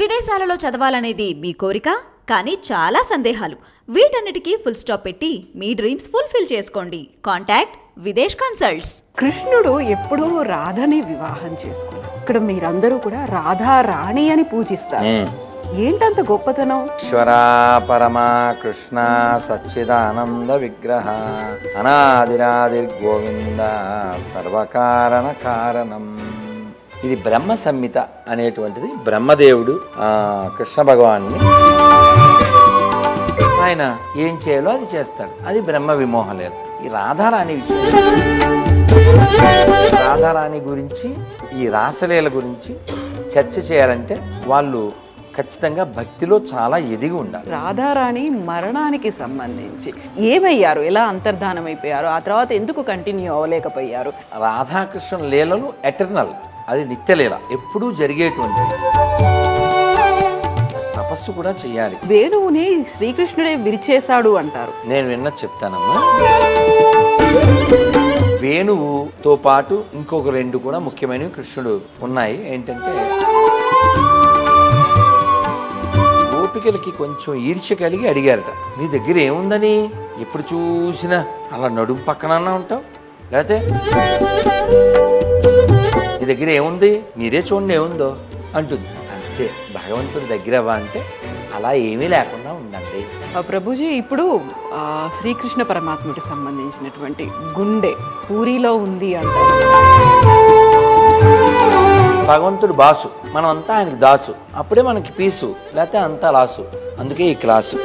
విదేశాలలో చదవాలనేది మీ కోరిక, కానీ చాలా సందేహాలు. వీటన్నిటికీ ఫుల్ స్టాప్ పెట్టి మీ డ్రీమ్స్ ఫుల్ఫిల్ చేసుకోండి. Contact Videsh consults. కృష్ణుడు ఎప్పుడూ రాధని వివాహం చేసుకున్నారు. ఇక్కడ మీరందరూ కూడా రాధా రాణి అని పూజిస్తారు. ఏంటంత గొప్పతనం? ఈశ్వరా పరమా కృష్ణ సచ్చిదానంద విగ్రహ అనాదిరాదిర్గోవింద సర్వకారణ కారణం. ఇది బ్రహ్మ సంహిత అనేటువంటిది. బ్రహ్మదేవుడు కృష్ణ భగవాన్ని ఆయన ఏం చేయాలో అది చేస్తాడు. అది బ్రహ్మ విమోహలేదు. ఈ రాధారాణి గురించి, ఈ రాసలీల గురించి చర్చ చేయాలంటే వాళ్ళు ఖచ్చితంగా భక్తిలో చాలా ఎదిగి ఉండాలి. రాధారాణి మరణానికి సంబంధించి ఏమయ్యారు, ఎలా అంతర్ధానం అయిపోయారు, ఆ తర్వాత ఎందుకు కంటిన్యూ అవ్వలేకపోయారు? రాధాకృష్ణ లీలలు ఎటర్నల్, అది నిత్యలీల, ఎప్పుడూ జరిగేటువంటి. తపస్సు కూడా చేయాలి. వేణువుని శ్రీకృష్ణుడే విరిచేశాడు అంటారు. నేను విన్నది చెప్తానమ్మా. వేణువుతో పాటు ఇంకొక రెండు కూడా ముఖ్యమైనవి కృష్ణుడు ఉన్నాయి. ఏంటంటే గోపికలకి కొంచెం ఈర్ష్య కలిగి అడిగారట, నీ దగ్గర ఏముందని ఎప్పుడు చూసినా అలా నడుము పక్కనన్నా ఉంటావు, లేకపోతే నీ దగ్గర ఏముంది మీరే చూడండి ఏముందో అంటుంది. అంతే, భగవంతుడి దగ్గర అంటే అలా ఏమీ లేకుండా ఉండండి. ప్రభుజీ, ఇప్పుడు శ్రీకృష్ణ పరమాత్ముడికి సంబంధించినటువంటి గుండె పూరిలో ఉంది అంటారు. భగవంతుడు బాసు, మనం అంతా ఆయనకి దాసు. అప్పుడే మనకి పీసు, లేకపోతే అంతా లాసు. అందుకే ఈ క్లాసు.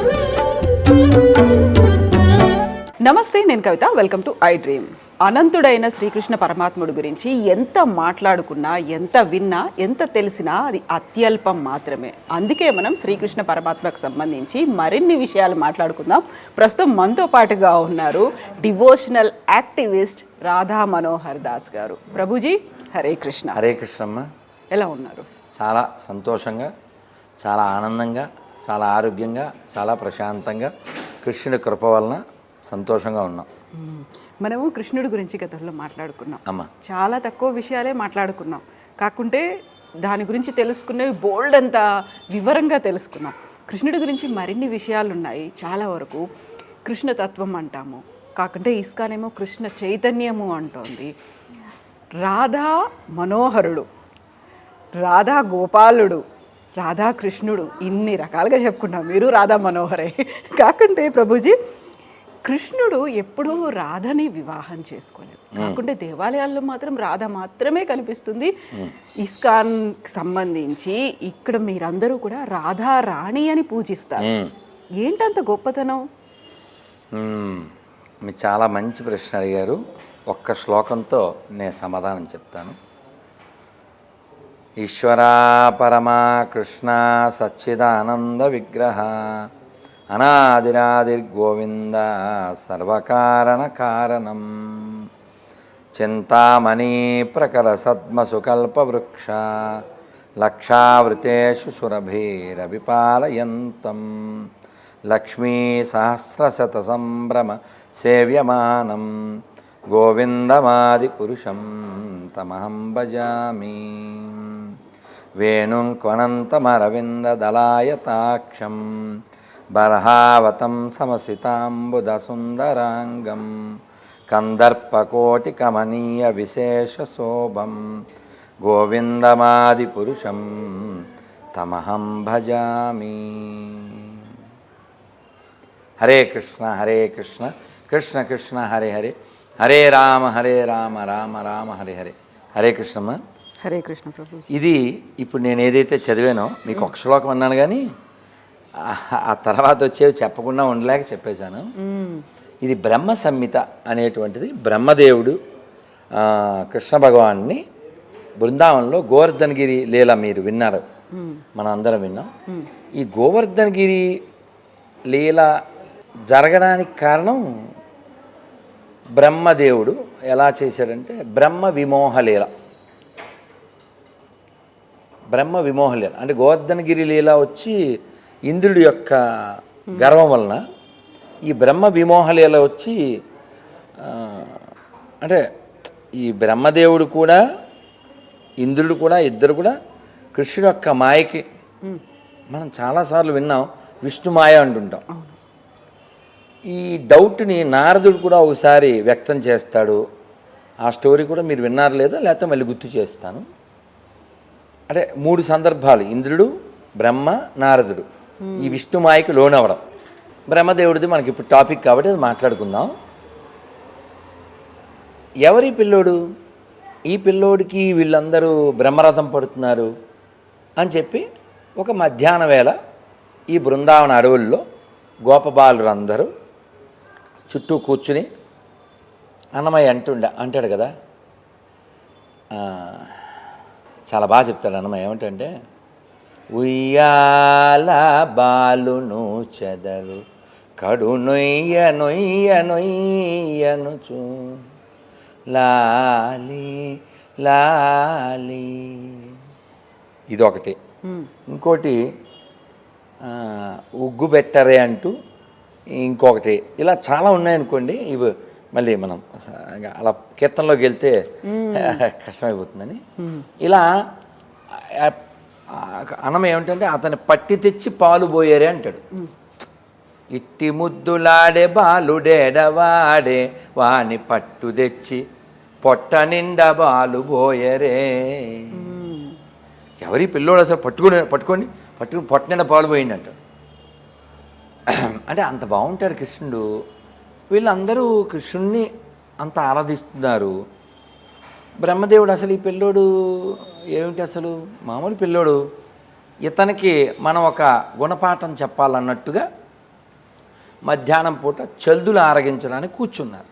నమస్తే, నేను Kavitha. Welcome to I dream. అనంతుడైన శ్రీకృష్ణ పరమాత్ముడి గురించి ఎంత మాట్లాడుకున్నా, ఎంత విన్నా, ఎంత తెలిసినా అది అత్యల్పం మాత్రమే. అందుకే మనం శ్రీకృష్ణ పరమాత్మకు సంబంధించి మరిన్ని విషయాలు మాట్లాడుకుందాం. ప్రస్తుతం మనతో పాటుగా ఉన్నారు డివోషనల్ యాక్టివిస్ట్ రాధా మనోహర్ దాస్ గారు. ప్రభుజీ, హరే కృష్ణ. హరే కృష్ణమ్మ. ఎలా ఉన్నారు? చాలా సంతోషంగా, చాలా ఆనందంగా, చాలా ఆరోగ్యంగా, చాలా ప్రశాంతంగా, కృష్ణుడి కృప వలన సంతోషంగా ఉన్నాం. మనము కృష్ణుడి గురించి గతంలో మాట్లాడుకున్నాం. అమ్మా, చాలా తక్కువ విషయాలే మాట్లాడుకున్నాం. కాకుంటే దాని గురించి తెలుసుకునేవి బోల్డ్ అంత వివరంగా తెలుసుకున్నాం. కృష్ణుడి గురించి మరిన్ని విషయాలు ఉన్నాయి. చాలా వరకు కృష్ణతత్వం అంటాము, కాకుంటే ఇస్కాన్ ఏమో కృష్ణ చైతన్యము అంటోంది. రాధా మనోహరుడు, రాధా గోపాలుడు, రాధాకృష్ణుడు, ఇన్ని రకాలుగా చెప్పుకున్నాం. మీరు రాధా మనోహరే. కాకుంటే ప్రభుజీ, కృష్ణుడు ఎప్పుడూ రాధని వివాహం చేసుకోలేదు. కాకుంటే దేవాలయాల్లో మాత్రం రాధ మాత్రమే కనిపిస్తుంది. ఇస్కాన్ సంబంధించి ఇక్కడ మీరందరూ కూడా రాధా రాణి అని పూజిస్తారు. ఏంటంత గొప్పతనం? మీరు చాలా మంచి ప్రశ్న అడిగారు. ఒక్క శ్లోకంతో నేను సమాధానం చెప్తాను. ఈశ్వరా పరమా కృష్ణ సచ్చిదానంద విగ్రహ అనాదిరాదిర్గోవింద సర్వకారణ కారణం. చింతామణి ప్రకర సద్మసుకల్పవృక్ష లక్షావృతేషు సురభిరవిపాలయంతం లక్ష్మీ సహస్రశత సంభ్రమ సేవ్యమానం గోవిందమాది పురుషం తమహం భజామి. వేణుం క్వనంతమరవింద దళాయతాక్షం బర్హావతం సమసితాంబుద సుందరాంగం కందర్పకోటి కమనీయ విశేష శోభం గోవిందమాది పురుషం తమహం భజామి. హరే కృష్ణ హరే కృష్ణ కృష్ణ కృష్ణ హరే హరే, హరే రామ రామ రామ హరే హరే. హరే కృష్ణమ్మ. హరే కృష్ణ ప్రభు. ఇది ఇప్పుడు నేను ఏదైతే చదివానో మీకు ఒక శ్లోకం అన్నాను, కానీ ఆ తర్వాత వచ్చేవి చెప్పకుండా ఉండలేక చెప్పేశాను. ఇది బ్రహ్మ సంహిత అనేటువంటిది. బ్రహ్మదేవుడు కృష్ణ భగవాన్ని బృందావనంలో గోవర్ధనగిరి లీల మీరు విన్నారు, మనం అందరం విన్నాం. ఈ గోవర్ధనగిరి లీల జరగడానికి కారణం బ్రహ్మదేవుడు ఎలా చేశాడంటే బ్రహ్మ విమోహలీల. బ్రహ్మ విమోహలీల అంటే గోవర్ధనగిరి లీల వచ్చి ఇంద్రుడి యొక్క గర్వం వలన, ఈ బ్రహ్మ విమోహలీల వచ్చి అంటే ఈ బ్రహ్మదేవుడు కూడా ఇంద్రుడు కూడా ఇద్దరు కూడా కృష్ణుడు యొక్క మాయకి మనం చాలాసార్లు విన్నాం విష్ణుమాయ అంటుంటాం. ఈ డౌట్ని నారదుడు కూడా ఒకసారి వ్యక్తం చేస్తాడు. ఆ స్టోరీ కూడా మీరు విన్నారు లేదా, లేకపోతే మళ్ళీ గుర్తు చేస్తాను. అంటే 3 సందర్భాలు, ఇంద్రుడు, బ్రహ్మ, నారదుడు ఈ విష్ణుమాయకి లోనవడం. బ్రహ్మదేవుడిది మనకి ఇప్పుడు టాపిక్ కాబట్టి అది మాట్లాడుకుందాం. ఎవరి పిల్లోడు? ఈ పిల్లోడికి వీళ్ళందరూ బ్రహ్మరథం పడుతున్నారు అని చెప్పి ఒక మధ్యాహ్న వేళ ఈ బృందావన అడవుల్లో గోపబాలురు అందరూ చుట్టూ కూర్చుని అన్నమయ్య అంటాడు కదా, చాలా బాగా చెప్తాడు అన్నమయ్య. ఏమంటే ఉయ్యాల బాలును చెదలు కడు నొయ్య నొయ్య నొయ్యనుచు లాలి లాలి. ఇదొకటి. ఇంకోటి ఉగ్గు పెట్టరే అంటూ ఇంకొకటి. ఇలా చాలా ఉన్నాయనుకోండి. ఇవి మళ్ళీ మనం అలా కీర్తనలోకి వెళ్తే కష్టమైపోతుందని ఇలా అన్నం ఏమిటంటే అతని పట్టి తెచ్చి పాలు పోయారే అంటాడు. ఇట్టి ముద్దులాడే బాలుడేడవాడే వాని పట్టు తెచ్చి పొట్ట నిండా బాలు పోయరే. ఎవరి పిల్లోడు అసలు పట్టుకొని పొట్ట నిండా పాలు పోయింది అంటాడు. అంటే అంత బాగుంటాడు కృష్ణుడు. వీళ్ళందరూ కృష్ణుణ్ణి అంత ఆరాధిస్తున్నారు. బ్రహ్మదేవుడు అసలు ఈ పిల్లోడు ఏమిటి, అసలు మామూలు పిల్లోడు, ఇతనికి మనం ఒక గుణపాఠం చెప్పాలన్నట్టుగా మధ్యాహ్నం పూట చల్దులు ఆరగించడానికి కూర్చున్నారు.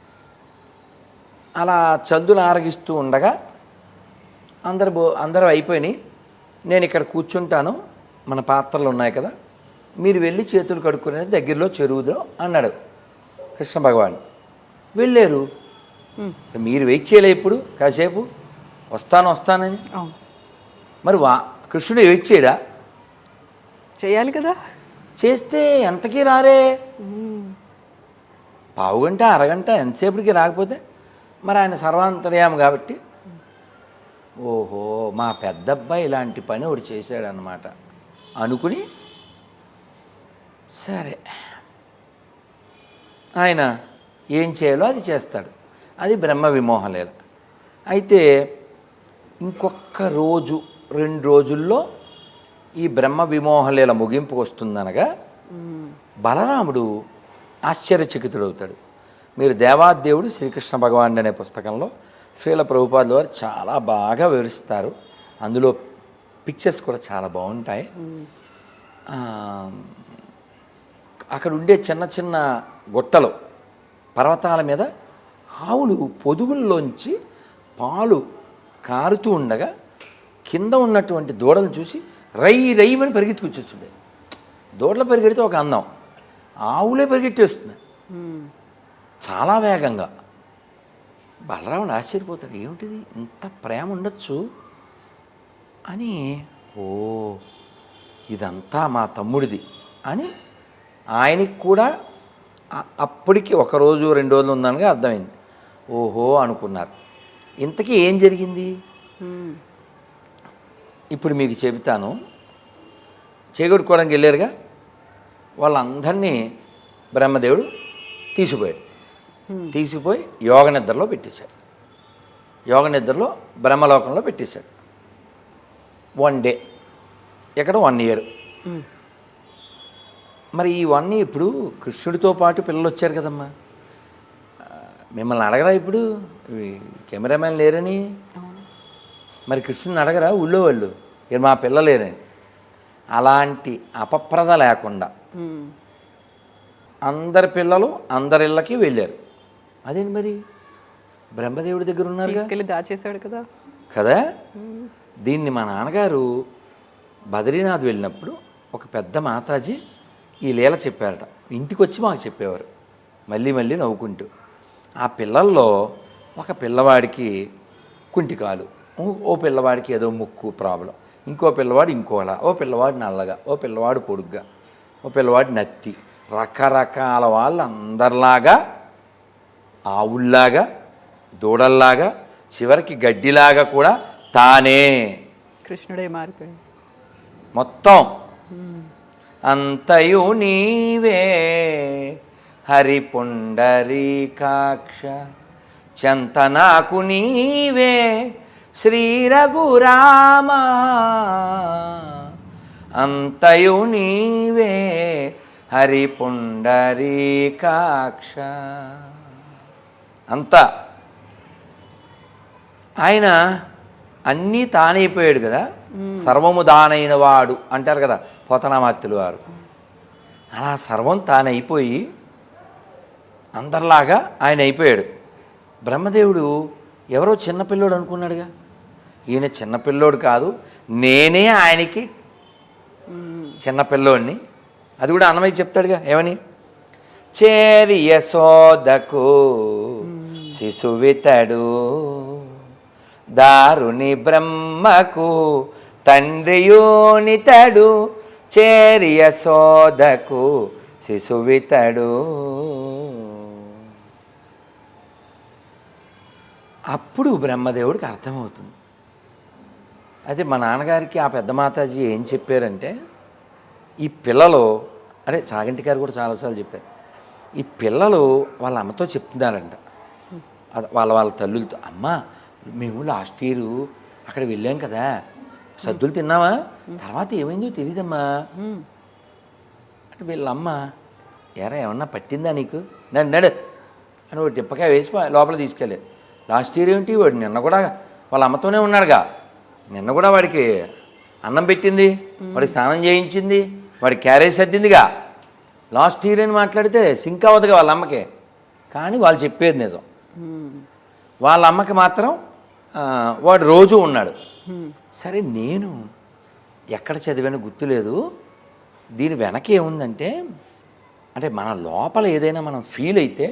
అలా చల్దులు ఆరగిస్తూ ఉండగా అందరూ అయిపోయినాయి, నేను ఇక్కడ కూర్చుంటాను, మన పాత్రలు ఉన్నాయి కదా, మీరు వెళ్ళి చేతులు కడుక్కునేది దగ్గరలో చెరువుదో అన్నాడు కృష్ణ భగవాన్. వెళ్ళారు. మీరు వెయిట్ చేయలే ఇప్పుడు కాసేపు వస్తానని. మరి కృష్ణుడు వెయిట్ చేయడా? చేయాలి కదా. చేస్తే ఎంతకీ రారే, పావుగంట అరగంట ఎంతసేపటికి రాకపోతే మరి ఆయన సర్వాంతర్యామి కాబట్టి ఓహో మా పెద్దబ్బాయి ఇలాంటి పని ఒకటి చేశాడనమాట అనుకుని సరే ఆయన ఏం చేయాలో అది చేస్తాడు. అది బ్రహ్మ విమోహలీల. అయితే ఇంకొక రోజు 2 రోజుల్లో ఈ బ్రహ్మ విమోహలీల ముగింపుకు వస్తుందనగా బలరాముడు ఆశ్చర్యచకితుడవుతాడు. మీరు దేవాదేవుడు శ్రీకృష్ణ భగవానుడు అనే పుస్తకంలో శ్రీల ప్రభుపాదుల వారు చాలా బాగా వివరిస్తారు. అందులో పిక్చర్స్ కూడా చాలా బాగుంటాయి. అక్కడ ఉండే చిన్న చిన్న గుట్టలు, పర్వతాల మీద ఆవులు పొదుగుల్లోంచి పాలు కారుతూ ఉండగా కింద ఉన్నటువంటి దూడలను చూసి రైవని పరిగెత్తుకొచ్చేస్తుండే. దూడలు పరిగెడితే ఒక అందం, ఆవులే పరిగెట్టేస్తుంది చాలా వేగంగా. బలరాముడు ఆశ్చర్యపోతాడు, ఏమిటిది ఇంత ప్రేమ ఉండొచ్చు అని. ఓ ఇదంతా మా తమ్ముడిది అని ఆయనకి కూడా అప్పటికి 1 రోజు 2 రోజులు ఉందనగా అర్థమైంది. ఓహో అనుకున్నారు. ఇంతకీ ఏం జరిగింది ఇప్పుడు మీకు చెబుతాను. చేగొట్టుకోవడానికి వెళ్ళారుగా, వాళ్ళందరినీ బ్రహ్మదేవుడు తీసిపోయి యోగ నిద్రలో పెట్టేశాడు. యోగ నిద్రలో బ్రహ్మలోకంలో పెట్టేశాడు. 1 డే, ఇక్కడ 1 ఇయర్. మరి ఈ 1 ఇప్పుడు కృష్ణుడితో పాటు పిల్లలు వచ్చారు కదమ్మా, మిమ్మల్ని అడగరా ఇప్పుడు కెమెరామెన్ లేరని? మరి కృష్ణుని అడగరా ఊళ్ళో వాళ్ళు మా పిల్లలు లేరని? అలాంటి అపప్రద లేకుండా అందరి పిల్లలు అందరి ఇళ్ళకి వెళ్ళారు. అదేంటి మరి బ్రహ్మదేవుడి దగ్గర ఉన్నారు, తీసుకెళ్ళి దాచేశాడు కదా. దీన్ని మా నాన్నగారు బద్రీనాథ్ వెళ్ళినప్పుడు ఒక పెద్ద మాతాజీ ఈ లీల చెప్పారట. ఇంటికి వచ్చి మాకు చెప్పేవారు మళ్ళీ నవ్వుకుంటూ. ఆ పిల్లల్లో ఒక పిల్లవాడికి కుంటికాలు, ఓ పిల్లవాడికి ఏదో ముక్కు ప్రాబ్లం, ఇంకో పిల్లవాడు ఇంకోలా, ఓ పిల్లవాడు నల్లగా, ఓ పిల్లవాడు పొడుగ్గా, ఓ పిల్లవాడు నత్తి, రకరకాల వాళ్ళు అందరిలాగా, ఆవుల్లాగా, దూడల్లాగా, చివరికి గడ్డిలాగా కూడా తానే కృష్ణుడే మారిపోయాడు. మొత్తం అంతయు నీవే హరి పుండరీకాక్ష, చెంత నాకు నీవే శ్రీ రఘురామ, అంతయు నీవే హరి పుండరీకాక్ష. అంతా ఆయన అన్నీ తానైపోయాడు కదా, సర్వము దానైన వాడు అంటారు కదా పోతనామాత్యులు వారు. అలా సర్వం తానైపోయి అందరిలాగా ఆయన అయిపోయాడు. బ్రహ్మదేవుడు ఎవరో చిన్నపిల్లోడు అనుకున్నాడుగా, ఈయన చిన్నపిల్లోడు కాదు, నేనే ఆయనకి చిన్నపిల్లోడిని. అది కూడా అన్నమయ్య చెప్తాడుగా, ఏమని? చేరి యశోదకు శిశువితడు, దారుని బ్రహ్మకు తండ్రియోనితడు, చేరి యశోదకు శిశువితడు. అప్పుడు బ్రహ్మదేవుడికి అర్థమవుతుంది. అయితే మా నాన్నగారికి ఆ పెద్ద మాతాజీ ఏం చెప్పారంటే, ఈ పిల్లలు, అరే చాగంటి గారు కూడా చాలాసార్లు చెప్పారు, ఈ పిల్లలు వాళ్ళ అమ్మతో చెప్తున్నారంట, వాళ్ళ తల్లులతో, అమ్మ మేము లాస్ట్ ఇయర్ అక్కడ వెళ్ళాం కదా, సద్దులు తిన్నావా, తర్వాత ఏమైందో తెలియదమ్మా అంటే వీళ్ళమ్మ, ఎరా ఏమన్నా పట్టిందా నీకు, నడు నడు అని ఒక టిప్పకాయ వేసి లోపల తీసుకెళ్ళి, లాస్ట్ ఇయర్ ఏమిటి వాడు నిన్న కూడా వాళ్ళ అమ్మతోనే ఉన్నాడుగా, నిన్న కూడా వాడికి అన్నం పెట్టింది, వాడికి స్నానం చేయించింది, వాడి క్యారేజ్ సర్దిందిగా, లాస్ట్ ఇయర్ అని మాట్లాడితే సింక్ అవ్వదుగా వాళ్ళ అమ్మకి. కానీ వాళ్ళు చెప్పేది నిజం. వాళ్ళ అమ్మకి మాత్రం వాడు రోజు ఉన్నాడు. సరే నేను ఎక్కడ చదివానో గుర్తులేదు, దీని వెనక ఏముందంటే, అంటే మన లోపల ఏదైనా మనం ఫీల్ అయితే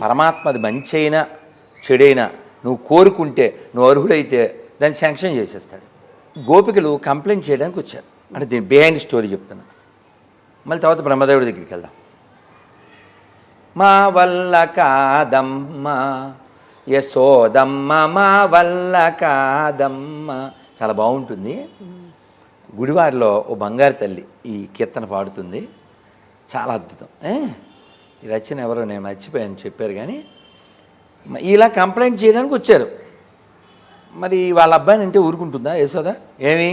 పరమాత్మ అది మంచి అయినా చెడైనా నువ్వు కోరుకుంటే, నువ్వు అర్హుడైతే దాన్ని శాంక్షన్ చేసేస్తాడు. గోపికలు కంప్లైంట్ చేయడానికి వచ్చారు, అంటే దీని బిహైండ్ స్టోరీ చెప్తున్నా. మళ్ళీ తర్వాత బ్రహ్మదేవుడి దగ్గరికి వెళ్దాం. మా వల్ల కాదమ్మ యశోదమ్మ, మా వల్ల కాదమ్మ, చాలా బాగుంటుంది. గుడివారిలో ఓ బంగారు తల్లి ఈ కీర్తన పాడుతుంది, చాలా అద్భుతం. ఈ రచన ఎవరో నేను మర్చిపోయాను చెప్పారు, కానీ ఇలా కంప్లైంట్ చేయడానికి వచ్చారు. మరి వాళ్ళ అబ్బాయిని అంటే ఊరుకుంటుందా యశోద, ఏమి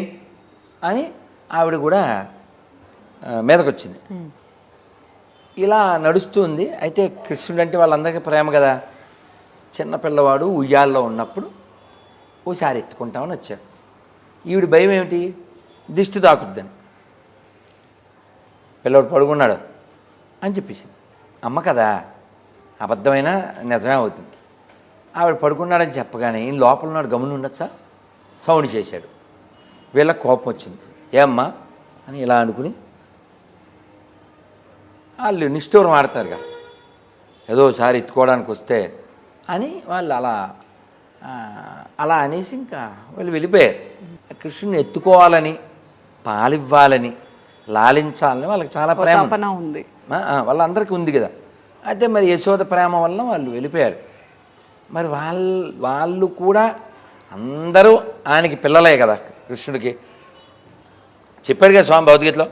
అని ఆవిడ కూడా మీదకి వచ్చింది. ఇలా నడుస్తుంది. అయితే కృష్ణుడు అంటే వాళ్ళందరికీ ప్రేమ కదా, చిన్నపిల్లవాడు ఉయ్యాల్లో ఉన్నప్పుడు ఓసారి ఎత్తుకుంటామని వచ్చారు. ఈవిడ భయం ఏమిటి, దిష్టి తాకుద్దని. పిల్లవాడు పడుకున్నాడు అని చెప్పేసింది. అమ్మ కదా, అబద్ధమైన నిజమే అవుతుంది. ఆవిడ పడుకున్నాడని చెప్పగానే ఈయన లోపల ఉన్నాడు, గమని ఉండొచ్చా, సౌండ్ చేశాడు. వీళ్ళకి కోపం వచ్చింది, ఏమ్మా అని ఇలా అనుకుని వాళ్ళు నిష్ఠూరం ఆడతారుగా, ఏదోసారి ఎత్తుకోవడానికి వస్తే అని వాళ్ళు అలా అనేసి ఇంకా వాళ్ళు వెళ్ళిపోయారు. కృష్ణుని ఎత్తుకోవాలని, పాలివ్వాలని, లాలించాలని వాళ్ళకి చాలా ప్రేమ ఉంది, వాళ్ళందరికీ ఉంది కదా. అయితే మరి యశోద ప్రేమ వల్ల వాళ్ళు వెళ్ళిపోయారు. మరి వాళ్ళు కూడా అందరూ ఆయనకి పిల్లలే కదా, కృష్ణుడికి చెప్పాడు కదా స్వామి భగవద్గీతలో,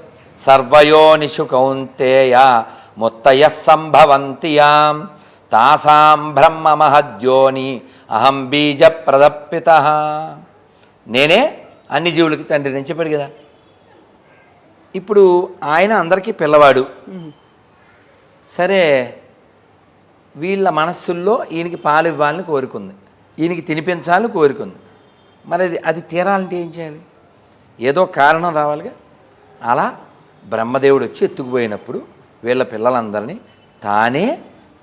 సర్వయోనిషు కౌంతేయ ముత్తయ సంభవంతియాం తాసాం బ్రహ్మ మహద్యోని అహం బీజ ప్రదప్పిత. నేనే అన్ని జీవులకి తండ్రి నేను చెప్పాడు కదా. ఇప్పుడు ఆయన అందరికీ పిల్లవాడు. సరే, వీళ్ళ మనస్సుల్లో ఈయనకి పాలు ఇవ్వాలని కోరుకుంది, ఈయనకి తినిపించాలని కోరుకుంది. మరి అది తీరాలంటే ఏం చేయాలి, ఏదో కారణం రావాలిగా. అలా బ్రహ్మదేవుడు వచ్చి ఎత్తుకుపోయినప్పుడు వీళ్ళ పిల్లలందరినీ తానే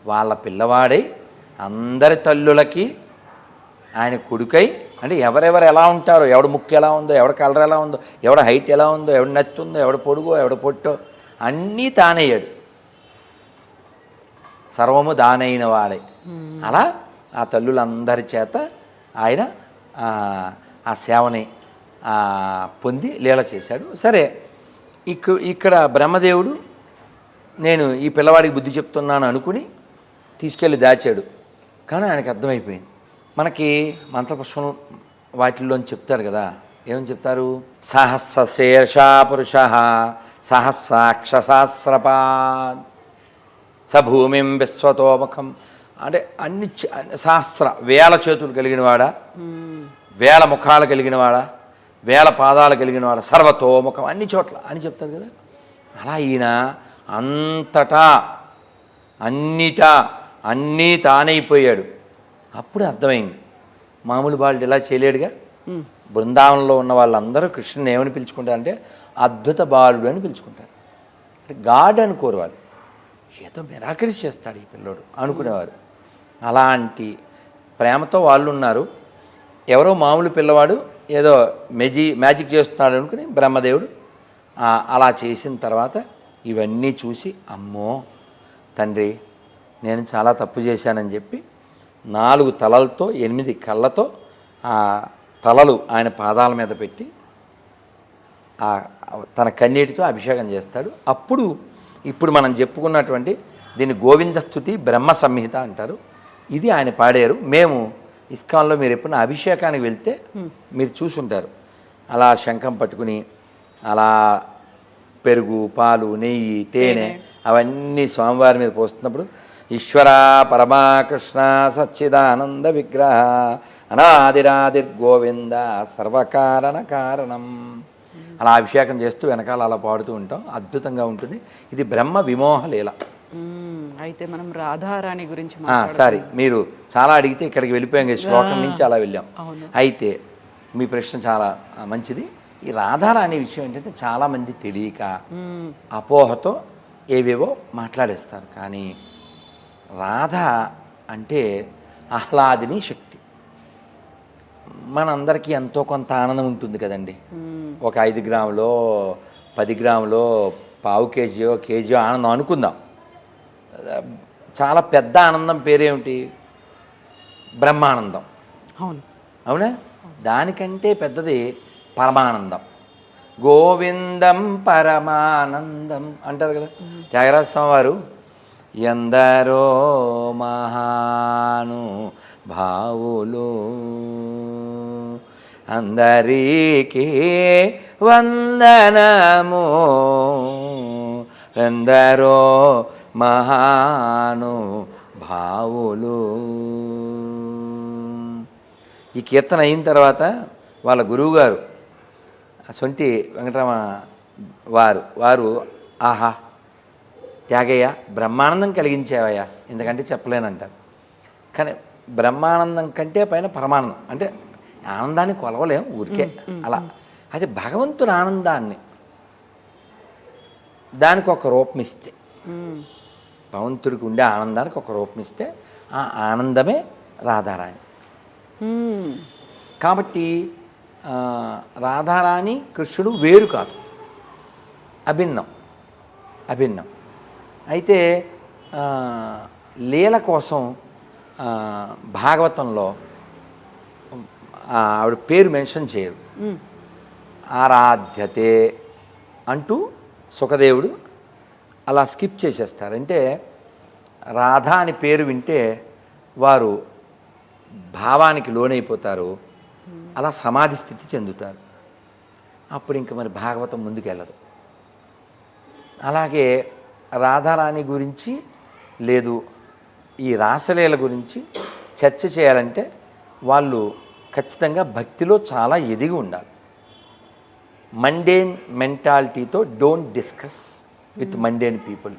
వాళ్ళ పిల్లవాడై అందరి తల్లులకి ఆయన కొడుకై, అంటే ఎవరెవరు ఎలా ఉంటారో, ఎవడు ముక్కు ఎలా ఉందో, ఎవడ కలర్ ఎలా ఉందో, ఎవడ హైట్ ఎలా ఉందో, ఎవడ నత్తి ఉందో, ఎవడ పొడుగో, ఎవడ పొట్టో అన్నీ తానయ్యాడు. సర్వము దానైన వాడే. అలా ఆ తల్లులందరి చేత ఆయన ఆ సేవని పొంది లీల చేశాడు. సరే, ఇక్కడ బ్రహ్మదేవుడు నేను ఈ పిల్లవాడికి బుద్ధి చెప్తున్నాను అనుకుని తీసుకెళ్ళి దాచాడు. కానీ ఆయనకు అర్థమైపోయింది. మనకి మంత్రపుష్పం వాటిల్లోని చెప్తారు కదా, ఏమని చెప్తారు? సహస్రశీర్షా పురుష సహస్రాక్షసహస్రపాద్ సభూమిం విశ్వతోముఖం. అంటే సహస్ర వేల చేతులు కలిగినవాడా, వేల ముఖాలు కలిగినవాడా, వేల పాదాలు కలిగినవాడా, సర్వతోముఖం, అన్ని చోట్ల అని చెప్తారు కదా. అలా ఈయన అంతటా అన్నీ తానైపోయాడు. అప్పుడు అర్థమైంది, మామూలు వాళ్ళు ఇలా చేయలేడుగా. బృందావనంలో ఉన్న వాళ్ళందరూ కృష్ణుని ఏమని పిలుచుకుంటారంటే అద్భుత బాలుడు అని పిలుచుకుంటారు. అంటే గాడ్ అనుకోరు వాళ్ళు, ఏదో మిరాకిల్స్ చేస్తాడు ఈ పిల్లోడు అనుకునేవారు. అలాంటి ప్రేమతో వాళ్ళు ఉన్నారు. ఎవరో మామూలు పిల్లవాడు ఏదో మ్యాజిక్ చేస్తున్నాడు అనుకుని బ్రహ్మదేవుడు అలా చేసిన తర్వాత ఇవన్నీ చూసి, అమ్మో తండ్రి నేను చాలా తప్పు చేశానని చెప్పి 4 తలలతో 8 కళ్ళతో ఆ తలలు ఆయన పాదాల మీద పెట్టి తన కన్నీటితో అభిషేకం చేస్తాడు. అప్పుడు ఇప్పుడు మనం చెప్పుకున్నటువంటి దీన్ని గోవిందస్తుతి బ్రహ్మ సంహిత అంటారు. ఇది ఆయన పాడారు. మేము ఇస్కాన్లో మీరు ఎప్పుడైనా అభిషేకానికి వెళ్తే మీరు చూసుంటారు, అలా శంఖం పట్టుకుని అలా పెరుగు, పాలు, నెయ్యి, తేనె అవన్నీ స్వామివారి మీద పోస్తున్నప్పుడు ఈశ్వర పరమాకృష్ణ సచ్చిదానంద విగ్రహ అనాదిరాదిర్గోవింద సర్వకారణ కారణం అలా అభిషేకం చేస్తూ వెనకాల అలా పాడుతూ ఉంటాం. అద్భుతంగా ఉంటుంది. ఇది బ్రహ్మ విమోహ లీల. అయితే మనం రాధారాణి గురించి సారీ, మీరు చాలా అడిగితే ఇక్కడికి వెళ్ళిపోయాం, శ్లోకం నుంచి అలా వెళ్ళాం. అయితే మీ ప్రశ్న చాలా మంచిది. ఈ రాధారాణి విషయం ఏంటంటే చాలామంది తెలియక అపోహతో ఏవేవో మాట్లాడేస్తారు. కానీ రాధ అంటే ఆహ్లాదిని శక్తి. మనందరికీ ఎంతో కొంత ఆనందం ఉంటుంది కదండి. ఒక 5 గ్రాములో 10 గ్రాములో పావు కేజీయో ఆనందం అనుకుందాం. చాలా పెద్ద ఆనందం పేరేమిటి? బ్రహ్మానందం. అవునా? దానికంటే పెద్దది పరమానందం. గోవిందం పరమానందం అంటారు కదా త్యాగరాజ స్వామి వారు. ఎందరో మహాను భావులు అందరికీ వందనము, ఎందరో మహాను భావులు. ఈ కీర్తన అయిన తర్వాత వాళ్ళ గురువుగారు సొంటి వెంకటరమ వారు ఆహా త్యాగయ్య బ్రహ్మానందం కలిగించేవయ్యా, ఎందుకంటే చెప్పలేనంటారు. కానీ బ్రహ్మానందం కంటే పైన పరమానందం అంటే ఆనందాన్ని కొలవలేం ఊరికే అలా. అది భగవంతుని ఆనందాన్ని దానికి ఒక రూపం ఇస్తే, భగవంతుడికి ఉండే ఆనందానికి ఒక రూపం ఇస్తే ఆ ఆనందమే రాధారాణి. కాబట్టి రాధారాణి కృష్ణుడు వేరు కాదు, అభిన్నం. అయితే లీల కోసం భాగవతంలో ఆవిడ పేరు మెన్షన్ చేయరు. ఆరాధ్యతే అంటూ సుఖదేవుడు అలా స్కిప్ చేసేస్తారు. అంటే రాధా అని పేరు వింటే వారు భావానికి లోనైపోతారు, అలా సమాధి స్థితి చెందుతారు. అప్పుడు ఇంక మరి భాగవతం ముందుకెళ్ళదు. అలాగే రాధారాణి గురించి లేదు ఈ రాసలీల గురించి చర్చ చేయాలంటే వాళ్ళు ఖచ్చితంగా భక్తిలో చాలా ఎదిగి ఉండాలి. మండేన్ మెంటాలిటీతో don't discuss with mundane people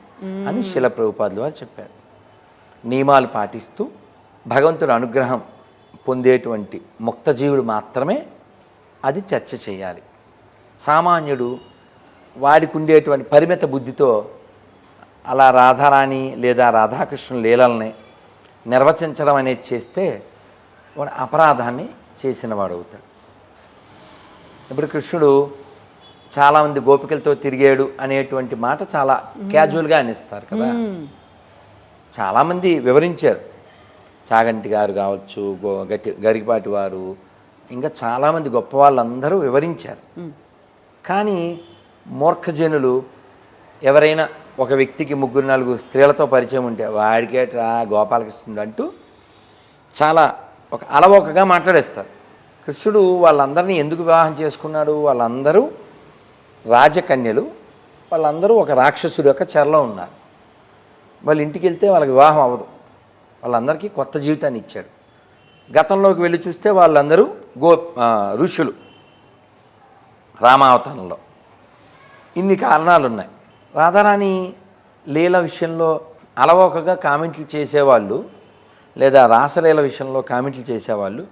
అని శిల ప్రభుపాదులు వారు చెప్పారు. నియమాలు పాటిస్తూ భగవంతుడి అనుగ్రహం పొందేటువంటి ముక్తజీవుడు మాత్రమే అది చర్చ చేయాలి. సామాన్యుడు వాడికి ఉండేటువంటి పరిమిత బుద్ధితో అలా రాధారాణి లేదా రాధాకృష్ణుల లీలల్ని నిర్వచించడం అనేది చేస్తే వాడు అపరాధాన్ని చేసిన వాడు అవుతాడు. ఇప్పుడు కృష్ణుడు చాలామంది గోపికలతో తిరిగాడు అనేటువంటి మాట చాలా క్యాజువల్గా అనిస్తారు కదా. చాలామంది వివరించారు, చాగంటి గారు కావచ్చు, గరికపాటి వారు, ఇంకా చాలామంది గొప్ప వాళ్ళందరూ వివరించారు. కానీ మూర్ఖజనులు ఎవరైనా ఒక వ్యక్తికి 3-4 స్త్రీలతో పరిచయం ఉంటే వాడికేట్రా గోపాలకృష్ణుడు అంటూ చాలా ఒక అలవోకగా మాట్లాడేస్తారు. కృష్ణుడు వాళ్ళందరినీ ఎందుకు వివాహం చేసుకున్నాడు? వాళ్ళందరూ రాజకన్యలు, వాళ్ళందరూ ఒక రాక్షసుడి యొక్క చెరలో ఉన్నారు. వాళ్ళ ఇంటికి వెళ్తే వాళ్ళకి వివాహం అవ్వదు. వాళ్ళందరికీ కొత్త జీవితాన్ని ఇచ్చాడు. గతంలోకి వెళ్ళి చూస్తే వాళ్ళందరూ ఋషులు రామావతారంలో. ఇన్ని కారణాలు ఉన్నాయి. రాధారాణి లీల విషయంలో అలవోకగా కామెంట్లు చేసేవాళ్ళు, లేదా రాసలీల విషయంలో కామెంట్లు చేసేవాళ్ళు.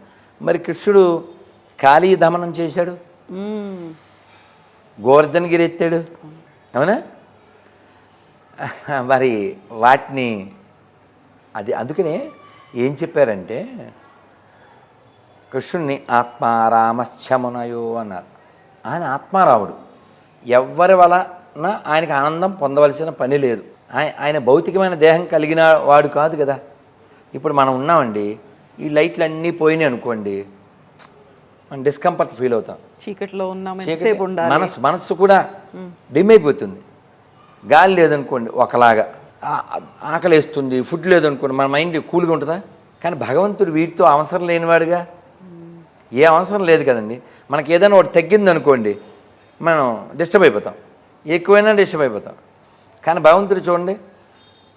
మరి కృష్ణుడు కాళీ దమనం చేశాడు, గోవర్ధనగిరి ఎత్తాడు, అవునా? మరి వాటిని అది అందుకనే ఏం చెప్పారంటే కృష్ణుడిని ఆత్మారామశ్చమునయో అన్నారు. ఆయన ఆత్మారాముడు. ఎవ్వరి వలన ఆయనకి ఆనందం పొందవలసిన పని లేదు. ఆయన భౌతికమైన దేహం కలిగిన వాడు కాదు కదా. ఇప్పుడు మనం ఉన్నామండి, ఈ లైట్లు అన్నీ పోయినాయి అనుకోండి, మనం డిస్కంఫర్ట్ ఫీల్ అవుతాం. చీకట్లో ఉన్నాం, మనస్సు కూడా డిమ్ అయిపోతుంది. గాలి లేదనుకోండి ఒకలాగా, ఆకలి వేస్తుంది, ఫుడ్ లేదనుకోండి మన మైండ్ కూల్గా ఉంటుందా? కానీ భగవంతుడు వీటితో అవసరం లేనివాడుగా. ఏ అవసరం లేదు కదండి. మనకి ఏదైనా ఒకటి తగ్గింది అనుకోండి, మనం డిస్టర్బ్ అయిపోతాం, ఎక్కువైనా డిస్టర్బ్ అయిపోతాం. కానీ భగవంతుడు చూడండి,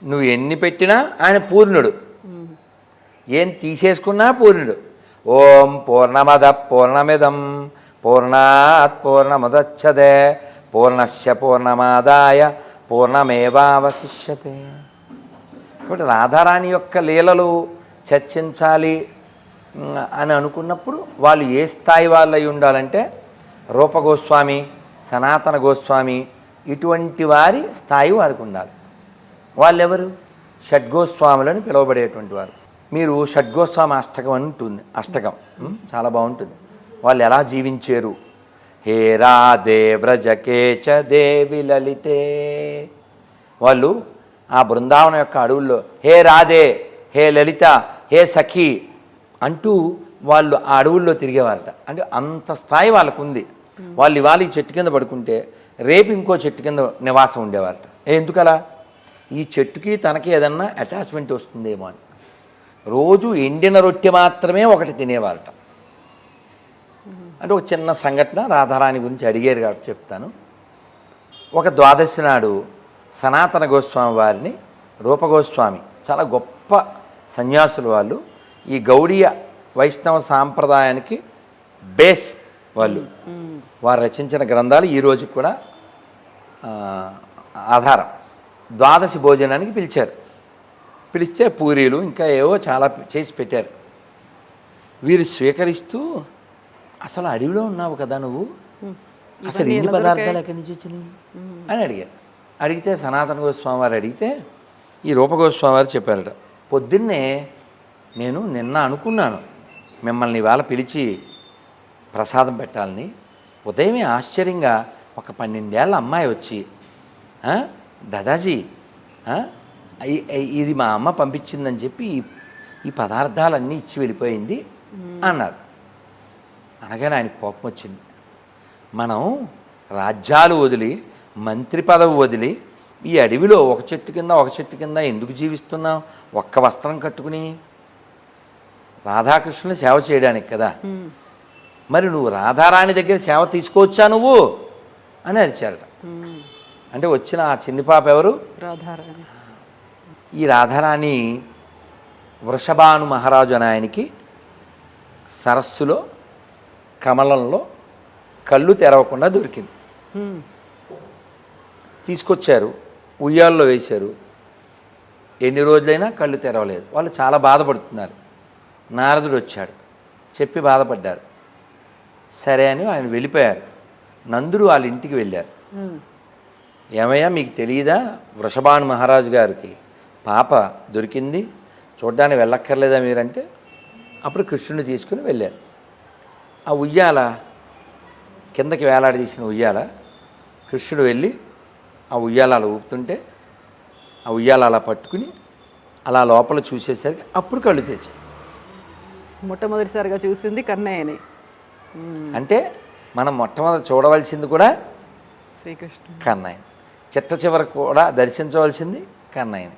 నువ్వు ఎన్ని పెట్టినా ఆయన పూర్ణుడు, ఏం తీసేసుకున్నా పూర్ణుడు. ఓం పూర్ణమద పూర్ణమిదం పూర్ణాత్ పూర్ణముదచ్చదే పూర్ణస్య పూర్ణమాదాయ పూర్ణమేవావశిష్యతే. కాబట్టి రాధారాణి యొక్క లీలలు చర్చించాలి అని అనుకున్నప్పుడు వాళ్ళు ఏ స్థాయి వాళ్ళు అయి ఉండాలంటే రూపగోస్వామి, సనాతన గోస్వామి, ఇటువంటి వారి స్థాయి వారికి ఉండాలి. వాళ్ళెవరు? షడ్గోస్వాములని పిలువబడేటువంటి వారు. మీరు షడ్గోస్వామి అష్టకం అని ఉంటుంది, అష్టకం చాలా బాగుంటుంది. వాళ్ళు ఎలా జీవించారు? హే రాధే వ్రజకేచ దేవి లలితే. వాళ్ళు ఆ బృందావనం యొక్క అడవుల్లో హే రాధే, హే లలిత, హే సఖి అంటూ వాళ్ళు ఆ అడవుల్లో తిరిగేవారట. అంటే అంత స్థాయి వాళ్ళకు ఉంది. వాళ్ళు ఇవాళ ఈ చెట్టు కింద పడుకుంటే రేపు ఇంకో చెట్టు కింద నివాసం ఉండేవారట. ఎందుకలా? ఈ చెట్టుకి తనకి ఏదన్నా అటాచ్మెంట్ వస్తుందేమో అని రోజు ఎండిన రొట్టె మాత్రమే ఒకటి తినేవారట. అంటే ఒక చిన్న సంఘటన రాధారాణి గురించి అడిగారు కాబట్టి చెప్తాను. ఒక ద్వాదశి నాడు సనాతన గోస్వామి వారిని రూపగోస్వామి, చాలా గొప్ప సన్యాసులు వాళ్ళు, ఈ గౌడీయ వైష్ణవ సాంప్రదాయానికి బేస్ వాళ్ళు. వారు రచించిన గ్రంథాలు ఈ రోజుకి కూడా ఆధారం. ద్వాదశి భోజనానికి పిలిచారు. పిలిస్తే పూరీలు ఇంకా ఏవో చాలా చేసి పెట్టారు. వీరు స్వీకరిస్తూ, అసలు అడవిలో ఉన్నావు కదా నువ్వు, అసలు ఇన్ని పదార్థాలు ఎక్కడి నుంచి వచ్చినాయి అని అడిగారు. అడిగితే సనాతన గోస్వామి వారు అడిగితే ఈ రూపగోస్వామి వారు చెప్పారట, పొద్దున్నే నేను నిన్న అనుకున్నాను మిమ్మల్ని ఇవాళ పిలిచి ప్రసాదం పెట్టాలని. ఉదయమే ఆశ్చర్యంగా ఒక 12 ఏళ్ళ అమ్మాయి వచ్చి, దాదాజీ ఇది మా అమ్మ పంపించిందని చెప్పి ఈ పదార్థాలన్నీ ఇచ్చి వెళ్ళిపోయింది అన్నారు. అనగానే ఆయన కోపం వచ్చింది. మనం రాజ్యాలు వదిలి, మంత్రి పదవి వదిలి, ఈ అడవిలో ఒక చెట్టు కింద ఎందుకు జీవిస్తున్నాం? ఒక్క వస్త్రం కట్టుకుని రాధాకృష్ణుని సేవ చేయడానికి కదా. మరి నువ్వు రాధారాణి దగ్గర సేవ తీసుకోవచ్చా నువ్వు అని అరిచారట. అంటే వచ్చిన ఆ చిన్ని పాప ఎవరు? రాధారాణి. ఈ రాధారాణి వృషభాను మహారాజు అని ఆయనకి సరస్సులో కమలంలో కళ్ళు తెరవకుండా దొరికింది. తీసుకొచ్చారు, ఉయ్యాల్లో వేశారు. ఎన్ని రోజులైనా కళ్ళు తెరవలేదు. వాళ్ళు చాలా బాధపడుతున్నారు. నారదుడు వచ్చాడు, చెప్పి బాధపడ్డారు. సరే అని ఆయన వెళ్ళిపోయారు. నందుడు వాళ్ళ ఇంటికి వెళ్ళారు. ఏమయ్యా మీకు తెలియదా, వృషభాను మహారాజు గారికి పాప దొరికింది, చూడ్డానికి వెళ్ళక్కర్లేదా మీరంటే, అప్పుడు కృష్ణుని తీసుకుని వెళ్ళారు. ఆ ఉయ్యాల కిందకి వేలాడదీసిన ఉయ్యాల, కృష్ణుడు వెళ్ళి ఆ ఉయ్యాల అలా ఊపుతుంటే ఆ ఉయ్యాల అలా పట్టుకుని అలా లోపల చూసేసరికి అప్పుడు కళ్ళు తెచ్చి. మొట్టమొదటిసారిగా చూసింది కన్నయ్యని. అంటే మనం మొట్టమొదటి చూడవలసింది కూడా శ్రీకృష్ణుడు, కన్నయ్య. చిట్ట చివర కూడా దర్శించవలసింది కన్నయ్యని.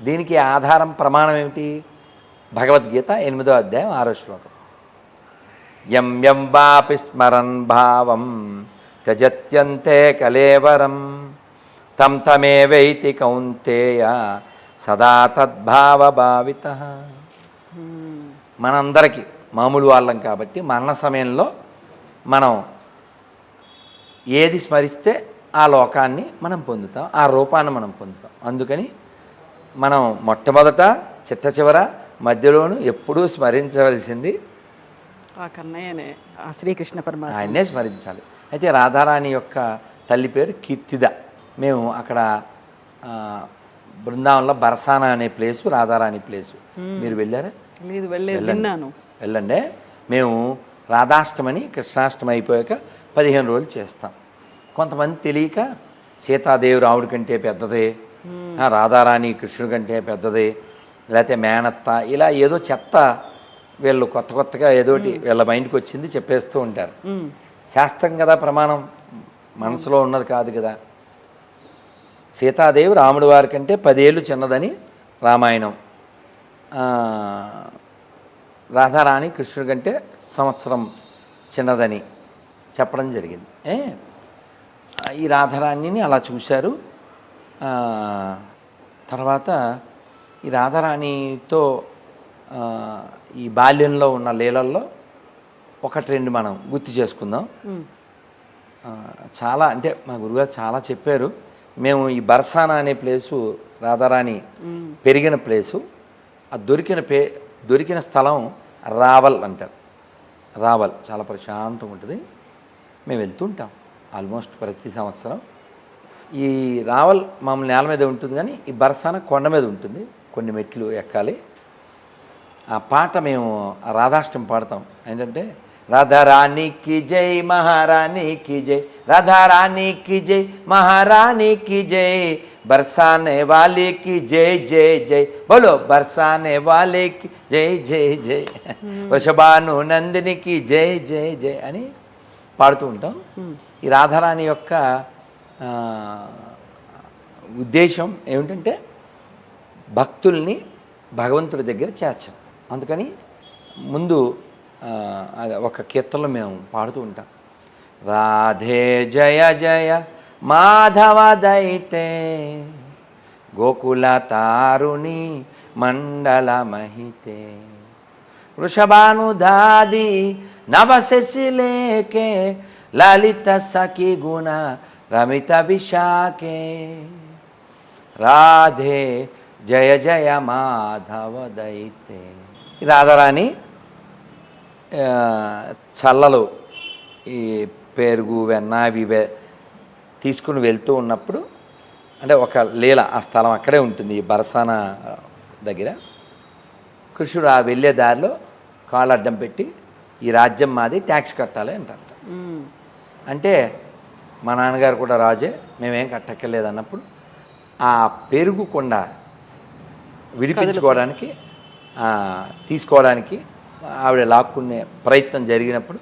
దీనికి ఆధారం ప్రమాణం ఏమిటి? భగవద్గీత 8వ అధ్యాయం 6వ శ్లోకం. యం యం వాపి స్మరన్ భావం త్యజత్యంతే కలేవరం తం తమేవైతి కౌంతేయ సదా తద్భావభావిత. మనందరికీ మామూలు వాళ్ళం కాబట్టి మరణ సమయంలో మనం ఏది స్మరిస్తే ఆ లోకాన్ని మనం పొందుతాం, ఆ రూపాన్ని మనం పొందుతాం. అందుకని మనం మొట్టమొదట చిట్ట చివర మధ్యలోనూ ఎప్పుడూ స్మరించవలసింది ఆ కన్నయ్యనే, ఆ శ్రీకృష్ణ పరమాత్మ. ఆయన్నే స్మరించాలి. అయితే రాధారాణి యొక్క తల్లి పేరు కీర్తిద. మేము అక్కడ బృందావనంలో బరసానా అనే ప్లేసు రాధారాణి ప్లేసు. మీరు వెళ్ళారా? లేదు, విన్నాను. వెళ్ళండి. మేము రాధాష్టమని కృష్ణాష్టమి అయిపోయాక 15 రోజులు చేస్తాం. కొంతమంది తెలియక సీతాదేవి రాముడి కంటే పెద్దదే, రాధారాణి కృష్ణుడి కంటే పెద్దదే, లేకపోతే మేనత్త, ఇలా ఏదో చెత్త వీళ్ళు కొత్తగా ఏదోటి వీళ్ళ మైండ్కి వచ్చింది చెప్పేస్తూ ఉంటారు. శాస్త్రం కదా ప్రమాణం, మనసులో ఉన్నది కాదు కదా. సీతాదేవి రాముడి వారి కంటే 10 ఏళ్ళు చిన్నదని రామాయణం, రాధారాణి కృష్ణుడి కంటే సంవత్సరం చిన్నదని చెప్పడం జరిగింది. ఈ రాధారాణిని అలా చూశారు. తర్వాత ఈ రాధారాణితో ఈ బాల్యంలో ఉన్న లీలల్లో 1-2 మనం గుర్తు చేసుకుందాం. చాలా అంటే మా గురుగారు చాలా చెప్పారు. మేము ఈ బర్సానా అనే ప్లేసు రాధారాణి పెరిగిన ప్లేసు, ఆ దొరికిన స్థలం రావల్ అంటారు. రావల్ చాలా ప్రశాంతంగా ఉంటుంది. మేము వెళ్తూ ఉంటాం ఆల్మోస్ట్ ప్రతి సంవత్సరం. ఈ రావల్ మామూలు నేల మీద ఉంటుంది, కానీ ఈ బర్సానా కొండ మీద ఉంటుంది, కొన్ని మెట్లు ఎక్కాలి. ఆ పాట మేము రాధాష్టమి పాడతాం. ఏంటంటే రాధారాణికి జై మహారాణికి జై, రాధారాణికి జై మహారాణికి జై, బర్సానే వాలేకి జై జై జై, బోలో బర్సానే వాలేకి జై జై జై, వృషభాను నందినికి జై జై జై అని పాడుతూ ఉంటాం. ఈ రాధారాణి యొక్క ఉద్దేశం ఏమిటంటే భక్తుల్ని భగవంతుడి దగ్గర చేర్చం. అందుకని ముందు ఒక కీర్తనలో మేము పాడుతూ ఉంటాం. రాధే జయ జయ మాధవ దైతే, గోకుల తారుణి మండల మహితే, వృషభానుదాది నవశశిలేకే, లలిత సఖి గుణ రమిత విశాఖే, రాధే జయ జయ మాధవ దైతే. రాధారాణి చల్లలు ఈ పెరుగు వెన్న ఇవే తీసుకుని వెళ్తూ ఉన్నప్పుడు, అంటే ఒక లీల, ఆ స్థలం అక్కడే ఉంటుంది ఈ బరసానా దగ్గర. కృష్ణుడు ఆ వెళ్ళే దారిలో కాళ్ళు అడ్డం పెట్టి ఈ రాజ్యం మాది, ట్యాక్స్ కట్టాలి అంటారు. అంటే మా నాన్నగారు కూడా రాజే, మేమేం కట్టక్కర్లేదు అన్నప్పుడు ఆ పెరుగు కొండ విడిపించుకోవడానికి తీసుకోవడానికి ఆవిడ లాక్కునే ప్రయత్నం జరిగినప్పుడు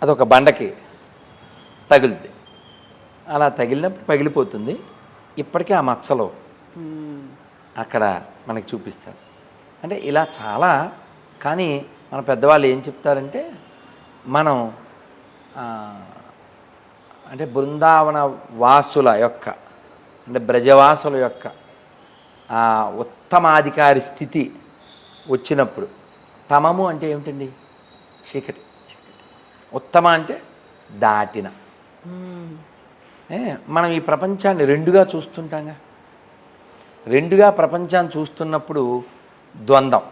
అదొక బండకి తగులుతుంది. అలా తగిలినప్పుడు పగిలిపోతుంది. ఇప్పటికీ ఆ మచ్చలు అక్కడ మనకి చూపిస్తారు. అంటే ఇలా చాలా. కానీ మన పెద్దవాళ్ళు ఏం చెప్తారంటే, మనం అంటే బృందావన వాసుల యొక్క, అంటే బ్రజవాసుల యొక్క ఆ ఉత్తమాధికారి స్థితి వచ్చినప్పుడు, తమము అంటే ఏమిటండి? చీకటి. ఉత్తమ అంటే దాటిన. మనం ఈ ప్రపంచాన్ని రెండుగా చూస్తుంటాంగా. రెండుగా ప్రపంచాన్ని చూస్తున్నప్పుడు ద్వంద్వం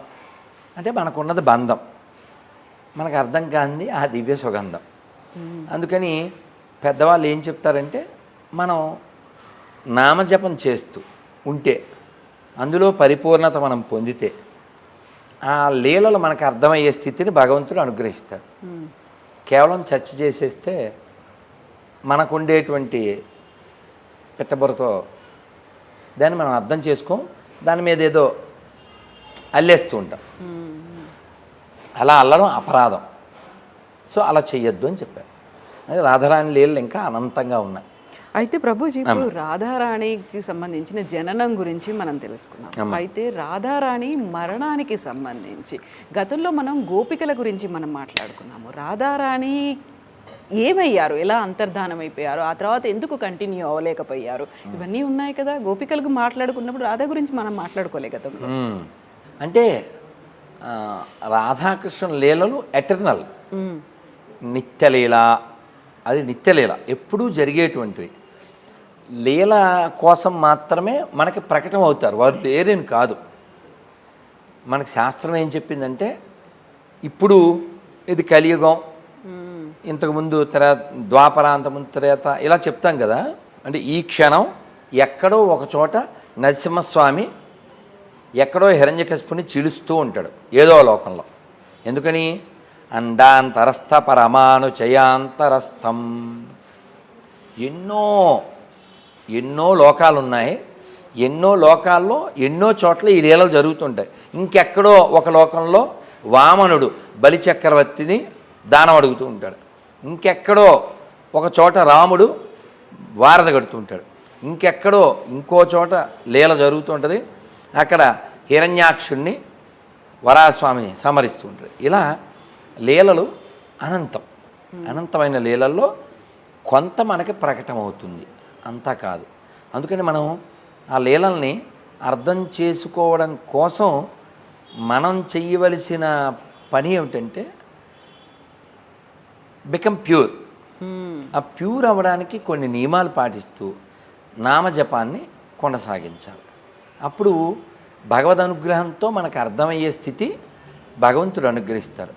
అంటే మనకున్నది బంధం, మనకు అర్థం కానిది ఆ దివ్య సుగంధం. అందుకని పెద్దవాళ్ళు ఏం చెప్తారంటే, మనం నామజపం చేస్తూ ఉంటే, అందులో పరిపూర్ణత మనం పొందితే, ఆ లీలలు మనకు అర్థమయ్యే స్థితిని భగవంతుడు అనుగ్రహిస్తాడు. కేవలం చర్చ చేసేస్తే మనకు ఉండేటువంటి పెట్టబురతో దాన్ని మనం అర్థం చేసుకోం, దాని మీద ఏదో అల్లేస్తూ ఉంటాం. అలా అల్లడం అపరాధం. సో అలా చెయ్యొద్దు అని చెప్పారు. అదే రాధారాణి లీలలు ఇంకా అనంతంగా ఉన్నాయి. అయితే ప్రభుజీ ఇప్పుడు రాధారాణికి సంబంధించిన జననం గురించి మనం తెలుసుకున్నాం. అయితే రాధారాణి మరణానికి సంబంధించి గతంలో మనం గోపికల గురించి మనం మాట్లాడుకున్నాము. రాధారాణి ఏమయ్యారు, ఎలా అంతర్ధానం అయిపోయారు, ఆ తర్వాత ఎందుకు కంటిన్యూ అవ్వలేకపోయారు, ఇవన్నీ ఉన్నాయి కదా. గోపికలకు మాట్లాడుకున్నప్పుడు రాధా గురించి మనం మాట్లాడుకోలే గతంలో. అంటే రాధాకృష్ణ లీలలు ఎటర్నల్, నిత్యలీల, అది నిత్యలీల ఎప్పుడూ జరిగేటువంటివి. లీల కోసం మాత్రమే మనకి ప్రకటన అవుతారు, వారు లేరని కాదు. మనకి శాస్త్రం ఏం చెప్పిందంటే ఇప్పుడు ఇది కలియుగం, ఇంతకుముందు ద్వాపరాంతముందు త్రేత ఇలా చెప్తాం కదా. అంటే ఈ క్షణం ఎక్కడో ఒక చోట నరసింహస్వామి ఎక్కడో హిరణ్యకశిపుని చీలుస్తూ ఉంటాడు ఏదో లోకంలో. ఎందుకని అండాంతరస్థ పరమాను చయాంతరస్థం, ఎన్నో లోకాలు ఉన్నాయి, ఎన్నో లోకాల్లో ఎన్నో చోట్ల ఈ లీలలు జరుగుతుంటాయి. ఇంకెక్కడో ఒక లోకంలో వామనుడు బలిచక్రవర్తిని దానం అడుగుతూ ఉంటాడు, ఇంకెక్కడో ఒక చోట రాముడు వారధ కడుతూ ఉంటాడు, ఇంకెక్కడో ఇంకో చోట లీల జరుగుతుంటుంది, అక్కడ హిరణ్యాక్షుణ్ణి వరాహస్వామిని సమరిస్తూ ఉంటాడు. ఇలా లీలలు అనంతమైన లీలల్లో కొంత మనకి ప్రకటమవుతుంది, అంతా కాదు. అందుకని మనం ఆ లీలల్ని అర్థం చేసుకోవడం కోసం మనం చెయ్యవలసిన పని ఏమిటంటే బికమ్ ప్యూర్. ఆ ప్యూర్ అవ్వడానికి కొన్ని నియమాలు పాటిస్తూ నామజపాన్ని కొనసాగించాలి. అప్పుడు భగవద్ అనుగ్రహంతో మనకు అర్థమయ్యే స్థితి భగవంతుడు అనుగ్రహిస్తారు.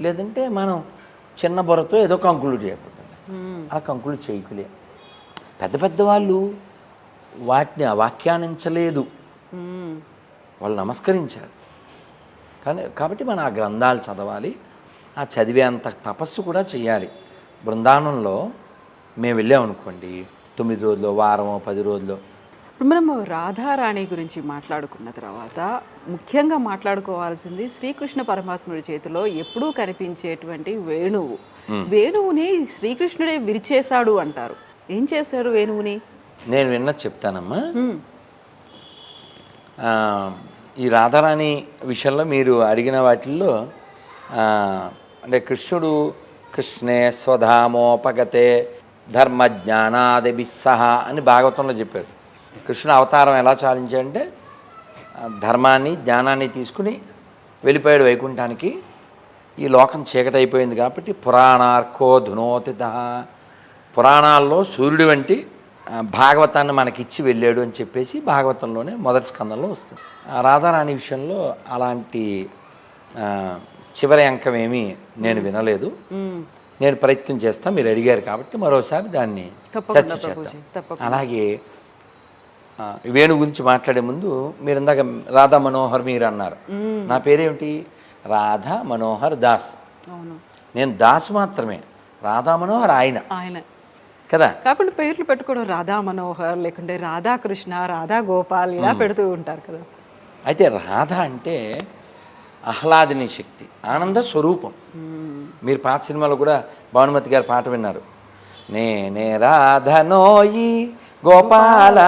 లేదంటే మనం చిన్న బుర్రతో ఏదో కంక్లూడ్ చేయకూడదు, ఆ కంక్లూడ్ చేయకులే. పెద్ద పెద్ద వాళ్ళు వాటిని అవాఖ్యానించలేదు, వాళ్ళు నమస్కరించారు. కాబట్టి మనం ఆ గ్రంథాలు చదవాలి, ఆ చదివేంత తపస్సు కూడా చేయాలి. బృందావనంలో మేము వెళ్ళామనుకోండి, 9 రోజులు, వారమో 10 రోజులు. ఇప్పుడు మనము రాధారాణి గురించి మాట్లాడుకున్న తర్వాత ముఖ్యంగా మాట్లాడుకోవాల్సింది శ్రీకృష్ణ పరమాత్ముడి చేతిలో ఎప్పుడూ కనిపించేటువంటి వేణువు. వేణువుని శ్రీకృష్ణుడే విరిచేశాడు అంటారు. ఏం చేశాడు వేణువుని? నేను విన్నది చెప్తానమ్మా. ఈ రాధారాణి విషయంలో మీరు అడిగిన వాటిల్లో అంటే కృష్ణే స్వధామోపగతే ధర్మజ్ఞానాదిభిస్సహ అని భాగవతంలో చెప్పారు. కృష్ణుడు అవతారం ఎలా చాలించాడంటే ధర్మాన్ని జ్ఞానాన్ని తీసుకుని వెళ్ళిపోయాడు వైకుంఠానికి. ఈ లోకం చీకటైపోయింది కాబట్టి పురాణార్కో ధునోతిత, పురాణాల్లో సూర్యుడి వంటి భాగవతాన్ని మనకిచ్చి వెళ్ళాడు అని చెప్పేసి భాగవతంలోనే మొదటి స్కందంలో వస్తుంది. రాధారాణి విషయంలో అలాంటి చివరి అంకం ఏమీ నేను వినలేదు. నేను ప్రయత్నం చేస్తాను, మీరు అడిగారు కాబట్టి మరోసారి దాన్ని చర్చ చేద్దాం. అలాగే వేణు గురించి మాట్లాడే ముందు మీరు ఇందాక రాధా మనోహర్ మీరు అన్నారు. నా పేరేమిటి? రాధా మనోహర్ దాస్. నేను దాస్ మాత్రమే, రాధా మనోహర్ ఆయన కదా. కాకుండా పేర్లు పెట్టుకోవడం రాధా మనోహర్, లేకుంటే రాధాకృష్ణ, రాధా గోపాల్ ఇలా పెడుతూ ఉంటారు కదా. అయితే రాధ అంటే ఆహ్లాదిని శక్తి, ఆనంద స్వరూపం. మీరు పాత సినిమాలో కూడా భానుమతి గారి పాట విన్నారు. నేనే రాధనోయి గోపాల,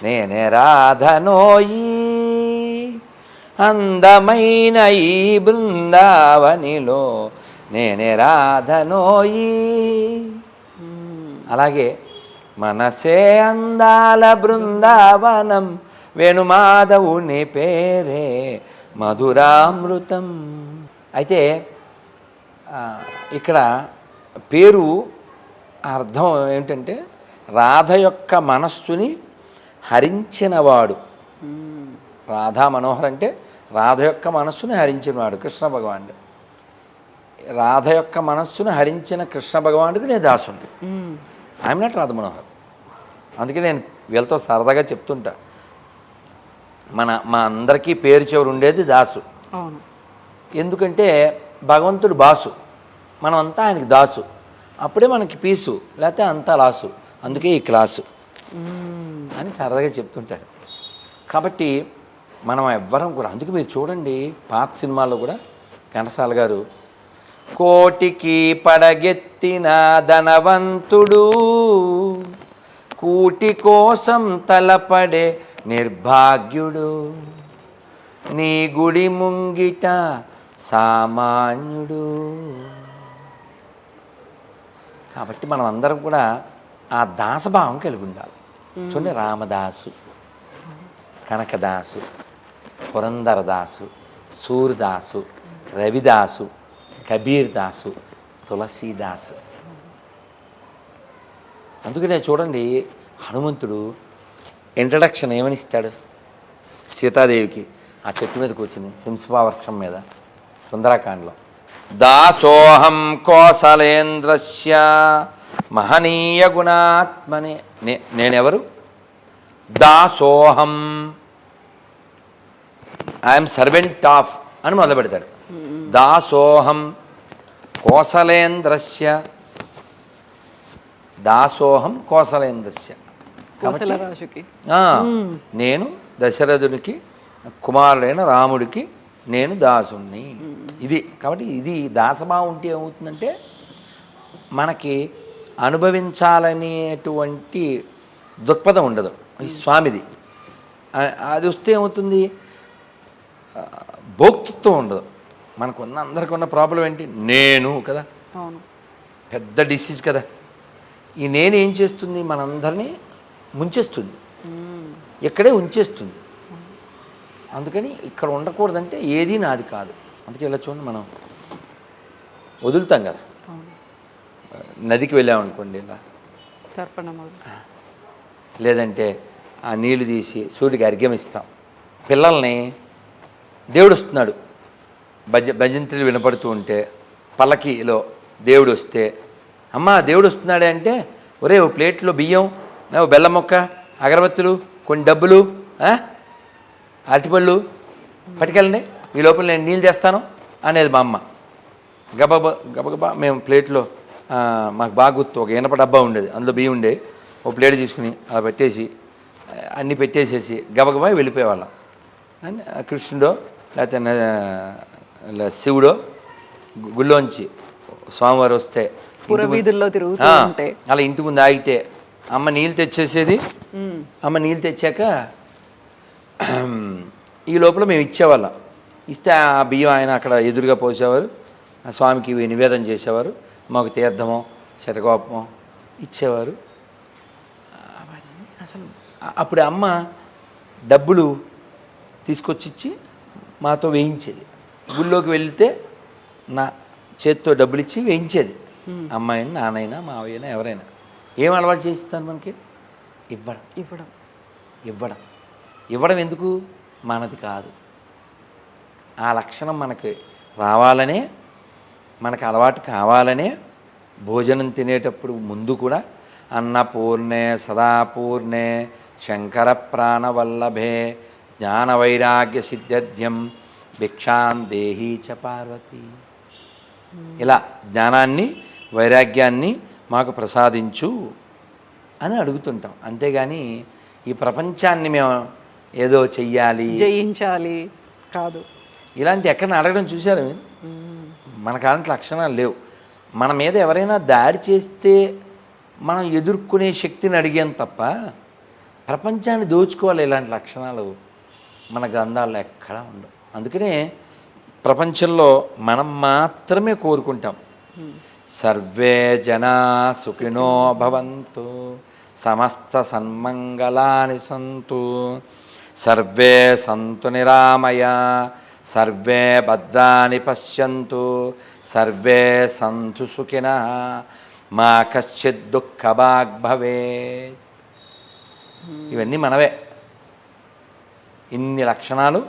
నేనే రాధనోయి, అందమైన ఈ బృందావనిలో నేనే రాధనోయి. అలాగే మనసే అందాల బృందావనం, వేణుమాధవుని పేరే మధురామృతం. అయితే ఇక్కడ పేరు అర్థం ఏమిటంటే రాధ యొక్క మనస్సుని హరించినవాడు. రాధా మనోహర్ అంటే రాధ యొక్క మనస్సుని హరించినవాడు కృష్ణ భగవానుడు. రాధ యొక్క మనస్సును హరించిన కృష్ణ భగవానుడికి నేను దాసుడు. I'm not Radha Manohar. అందుకే నేను వీళ్ళతో సరదాగా చెప్తుంటా, మా అందరికీ పేరు చివరి ఉండేది దాసు. ఎందుకంటే భగవంతుడు బాసు, మనం అంతా ఆయనకి దాసు. అప్పుడే మనకి పీసు, లేకపోతే అంతా లాసు. అందుకే ఈ క్లాసు అని సరదాగా చెప్తుంటారు. కాబట్టి మనం ఎవ్వరం కూడా, అందుకే మీరు చూడండి పాత సినిమాల్లో కూడా ఘంటసాల గారు కోటికి పడగెత్తిన ధనవంతుడు, కూటి కోసం తలపడే నిర్భాగ్యుడు, నీ గుడి ముంగిట సామాన్యుడు. కాబట్టి మనం అందరం కూడా ఆ దాసభావం కలిగి ఉండాలి. చూడండి, రామదాసు, కనకదాసు, పురందరదాసు, సూర్దాసు, రవిదాసు, కబీర్ దాసు, తులసీదాసు. అందుకనే చూడండి, హనుమంతుడు ఇంట్రడక్షన్ ఏమని ఇస్తాడు సీతాదేవికి? ఆ చెట్టు మీద కూర్చుని సింహవృక్షం మీద, సుందరకాండలో, దాసోహం కోసలేంద్రస్య మహనీయ గుణాత్మనే. నేనెవరు? దాసోహం, ఐఎమ్ సర్వెంట్ ఆఫ్ అని మొదలు పెడతాడు. దాసోహం కోసలేంద్రస్య, దాసోహం కోసలేంద్రస్య. కోసలరాజుకి నేను దశరథునికి కుమారుడైన రాముడికి నేను దాసుణ్ణి. ఇది కాబట్టి ఇది దాసభావం ఉంటే ఏమవుతుందంటే మనకి అనుభవించాలనేటువంటి దృక్పథం ఉండదు. ఈ స్వామిది అది వస్తే ఏమవుతుంది? భోక్తృత్వం ఉండదు. మనకున్న అందరికీ ఉన్న ప్రాబ్లం ఏంటి? నేను కదా, అవును, పెద్ద డిసీజ్ కదా. ఈ నేను ఏం చేస్తుంది? మనందరినీ ముంచేస్తుంది, ఇక్కడే ఉంచేస్తుంది. అందుకని ఇక్కడ ఉండకూడదంటే ఏది నాది కాదు. అందుకే ఇలా చూడండి, మనం వదులుతాం కదా, నదికి వెళ్ళామనుకోండి, ఇలా తర్పణం, లేదంటే ఆ నీళ్లు తీసి సూర్యుడికి అర్ఘ్యం ఇస్తాం. పిల్లల్ని దేవుడు వస్తున్నాడు, భజంత్రులు వినపడుతూ ఉంటే, పల్లకిలో దేవుడు వస్తే, అమ్మ దేవుడు వస్తున్నాడే అంటే, ఒరే ఓ ప్లేట్లో బియ్యం, ఓ బెల్లం మొక్క, అగరబత్తులు, కొన్ని డబ్బులు, అరటిపళ్ళు పట్టుకెళ్ళండి, ఈ లోపల నేను నీళ్ళు తెస్తాను అనేది మా అమ్మ. గబగబా మేము ప్లేట్లో, మాకు బాగా గుర్తు, ఒక ఇనప డబ్బా ఉండేది, అందులో బియ్యం ఉండే, ఓ ప్లేట్ తీసుకుని అలా పెట్టేసి అన్నీ పెట్టేసేసి గబగబా వెళ్ళిపోయేవాళ్ళం. అండ్ కృష్ణుడో లేకపోతే శివుడో గుళ్ళోంచి స్వామివారు వస్తే పురవీధుల్లో తిరుగుతూ ఉంటే అలా ఇంటి ముందు ఆగితే అమ్మ నీళ్ళు తెచ్చేసేది. అమ్మ నీళ్ళు తెచ్చాక ఈ లోపల మేము ఇచ్చేవాళ్ళం. ఇస్తే ఆ బియ్యం ఆయన అక్కడ ఎదురుగా పోసేవారు, ఆ స్వామికి నివేదన చేసేవారు, మాకు తీర్థమో శతకోపమో ఇచ్చేవారు. అవన్నీ అసలు అప్పుడు అమ్మ డబ్బులు తీసుకొచ్చి ఇచ్చి మాతో వేయించేది. గుళ్ళోకి వెళ్తే నా చేతితో డబ్బులు ఇచ్చి వేయించేది. అమ్మాయినా, నాన్నైనా, మావయ్యనా, ఎవరైనా. ఏం అలవాటు చేయిస్తాను మనకి? ఇవ్వడం ఇవ్వడం ఇవ్వడం ఇవ్వడం ఎందుకు? మనది కాదు. ఆ లక్షణం మనకి రావాలనే, మనకు అలవాటు కావాలనే భోజనం తినేటప్పుడు ముందు కూడా అన్నపూర్ణే సదాపూర్ణే శంకర ప్రాణవల్లభే జ్ఞాన వైరాగ్య సిద్ధ్యర్థ్యం భిక్షాం దేహీ చ పార్వతి. ఇలా జ్ఞానాన్ని వైరాగ్యాన్ని మాకు ప్రసాదించు అని అడుగుతుంటాం. అంతేగాని ఈ ప్రపంచాన్ని మేము ఏదో చెయ్యాలి, జయించాలి కాదు. ఇలాంటి ఎక్కడ అడగడం చూశారు? మనకు అలాంటి లక్షణాలు లేవు. మన మీద ఎవరైనా దాడి చేస్తే మనం ఎదుర్కొనే శక్తిని అడిగాం తప్ప ప్రపంచాన్ని దోచుకోవాలి ఇలాంటి లక్షణాలు మన గ్రంథాల్లో ఎక్కడా ఉండవు. అందుకనే ప్రపంచంలో మనం మాత్రమే కోరుకుంటాం, సర్వే జనా సుఖినో భవంతు, సమస్త సన్మంగళాని సంతు, సర్వే సంతు నిరామయ, సర్వే భద్రాని పశ్యంతు, సర్వే సంతు సుఖినః, మా కశ్చిత్ దుఃఖభాగ్ భవేత్. ఇవన్నీ మనవే. ఇన్ని లక్షణాలు,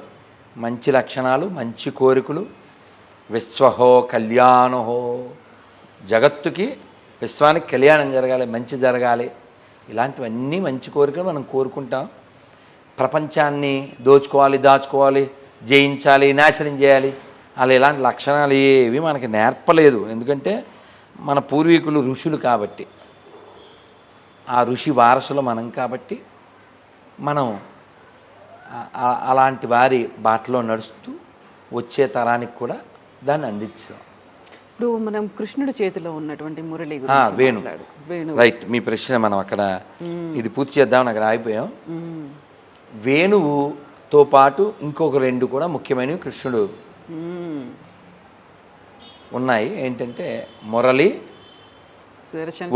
మంచి లక్షణాలు, మంచి కోరికలు. విశ్వహో కళ్యాణహో, జగత్తుకి విశ్వానికి కళ్యాణం జరగాలి, మంచి జరగాలి. ఇలాంటివన్నీ మంచి కోరికలు మనం కోరుకుంటాం. ప్రపంచాన్ని దోచుకోవాలి, దాచుకోవాలి, జయించాలి, నాశనం చేయాలి, అలా ఇలాంటి లక్షణాలు ఏవి మనకి నేర్పలేదు. ఎందుకంటే మన పూర్వీకులు ఋషులు కాబట్టి, ఆ ఋషి వారసులు మనం కాబట్టి మనం అలాంటి వారి బాటలో నడుస్తూ వచ్చే తరానికి కూడా దాన్ని అందించాం. ఇప్పుడు మనం కృష్ణుడి చేతిలో ఉన్నటువంటి మురళి ఆ, గురించి వేణు వేణు రైట్. మీ ప్రశ్న మనం అక్కడ ఇది పూర్తి చేద్దామని అక్కడ ఆగిపోయాం. వేణువుతో పాటు ఇంకొక రెండు కూడా ముఖ్యమైనవి కృష్ణుడు ఉన్నాయి. ఏంటంటే మురళి,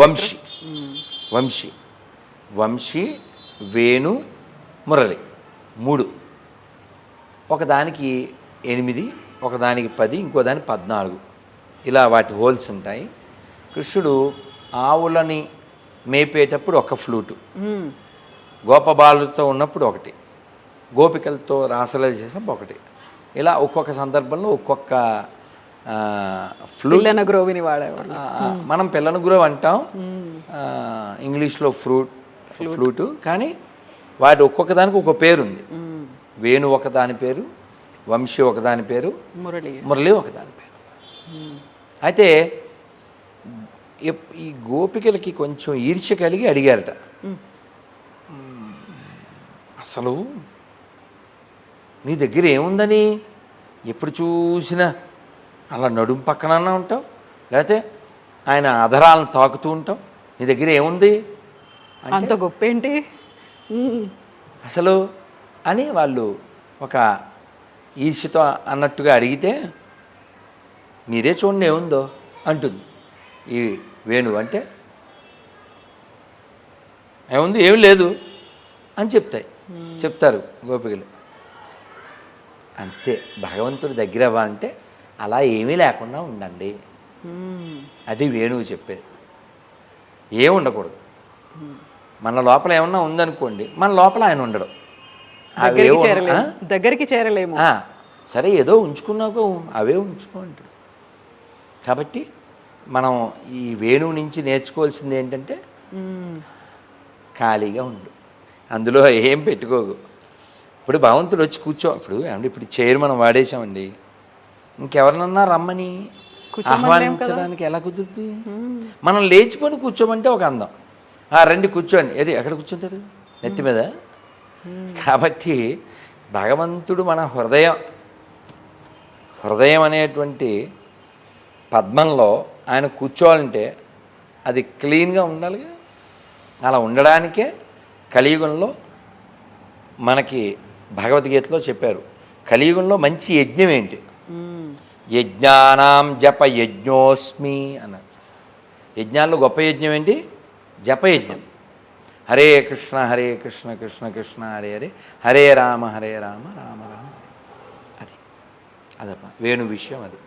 వంశీ. వంశీ వంశీ వేణు మురళి 3. ఒకదానికి 8, ఒకదానికి 10, ఇంకో దానికి 14. ఇలా వాటి హోల్స్ ఉంటాయి. కృష్ణుడు ఆవులని మేపేటప్పుడు ఒక ఫ్లూటు, గోపబాలుతో ఉన్నప్పుడు ఒకటి, గోపికలతో రాసలీల చేసినప్పుడు ఒకటి. ఇలా ఒక్కొక్క సందర్భంలో ఒక్కొక్క ఫ్లూట్. గ్రోవిని వాడేవాడు. మనం పిల్లన గురవ అంటాం, ఇంగ్లీష్లో ఫ్లూటు. కానీ వాటి ఒక్కొక్క దానికి ఒక పేరు ఉంది. వేణు ఒకదాని పేరు, వంశీ ఒకదాని పేరు, మురళి ఒకదాని పేరు. అయితే ఈ గోపికలకి కొంచెం ఈర్ష్య కలిగి అడిగారట, అసలు నీ దగ్గర ఏముందని ఎప్పుడు చూసినా అలా నడుము పక్కన ఉంటావు, లేకపోతే ఆయన అధరాలను తాకుతూ ఉంటావు, నీ దగ్గర ఏముంది అంత గొప్ప ఏంటి అసలు అని వాళ్ళు ఒక ఈర్ష్యతో అన్నట్టుగా అడిగితే, మీరే చూడండి ఏముందో అంటుంది ఈ వేణు. అంటే ఏముంది, ఏమి లేదు అని చెప్తారు గోపికలు. అంతే, భగవంతుడి దగ్గర అంటే అలా ఏమీ లేకుండా ఉండండి, అది వేణువు చెప్పేది. ఏమి ఉండకూడదు. మన లోపల ఏమన్నా ఉందనుకోండి, మన లోపల ఆయన ఉండడు. దగ్గరికి చేరలేము. సరే ఏదో ఉంచుకున్నాకో అవే ఉంచుకోండి. కాబట్టి మనం ఈ వేణువు నుంచి నేర్చుకోవాల్సింది ఏంటంటే ఖాళీగా ఉండు, అందులో ఏం పెట్టుకోకు. ఇప్పుడు భగవంతుడు వచ్చి కూర్చో, ఇప్పుడు చైర్ మనం వాడేసామండి, ఇంకెవరినన్నా రమ్మని ఆహ్వానించడానికి ఎలా కుదురుతుంది? మనం లేచిపోయి కూర్చోమంటే ఒక అందం. రండి కూర్చోండి, ఏది ఎక్కడ కూర్చుంటారు? నెత్తి మీద. కాబట్టి భగవంతుడు మన హృదయం అనేటువంటి పద్మంలో ఆయన కూర్చోవాలంటే అది క్లీన్గా ఉండాలిగా. అలా ఉండడానికే కలియుగంలో మనకి భగవద్గీతలో చెప్పారు, కలియుగంలో మంచి యజ్ఞం ఏంటి? యజ్ఞానాం జప యజ్ఞోస్మి అన్నారు. యజ్ఞాల్లో గొప్ప యజ్ఞం ఏంటి? జపయజ్ఞం. హరే కృష్ణ కృష్ణ కృష్ణ హరే హరే, హరే రామ రామ రామ హరే. అదప్ప వేణు విషయం అది.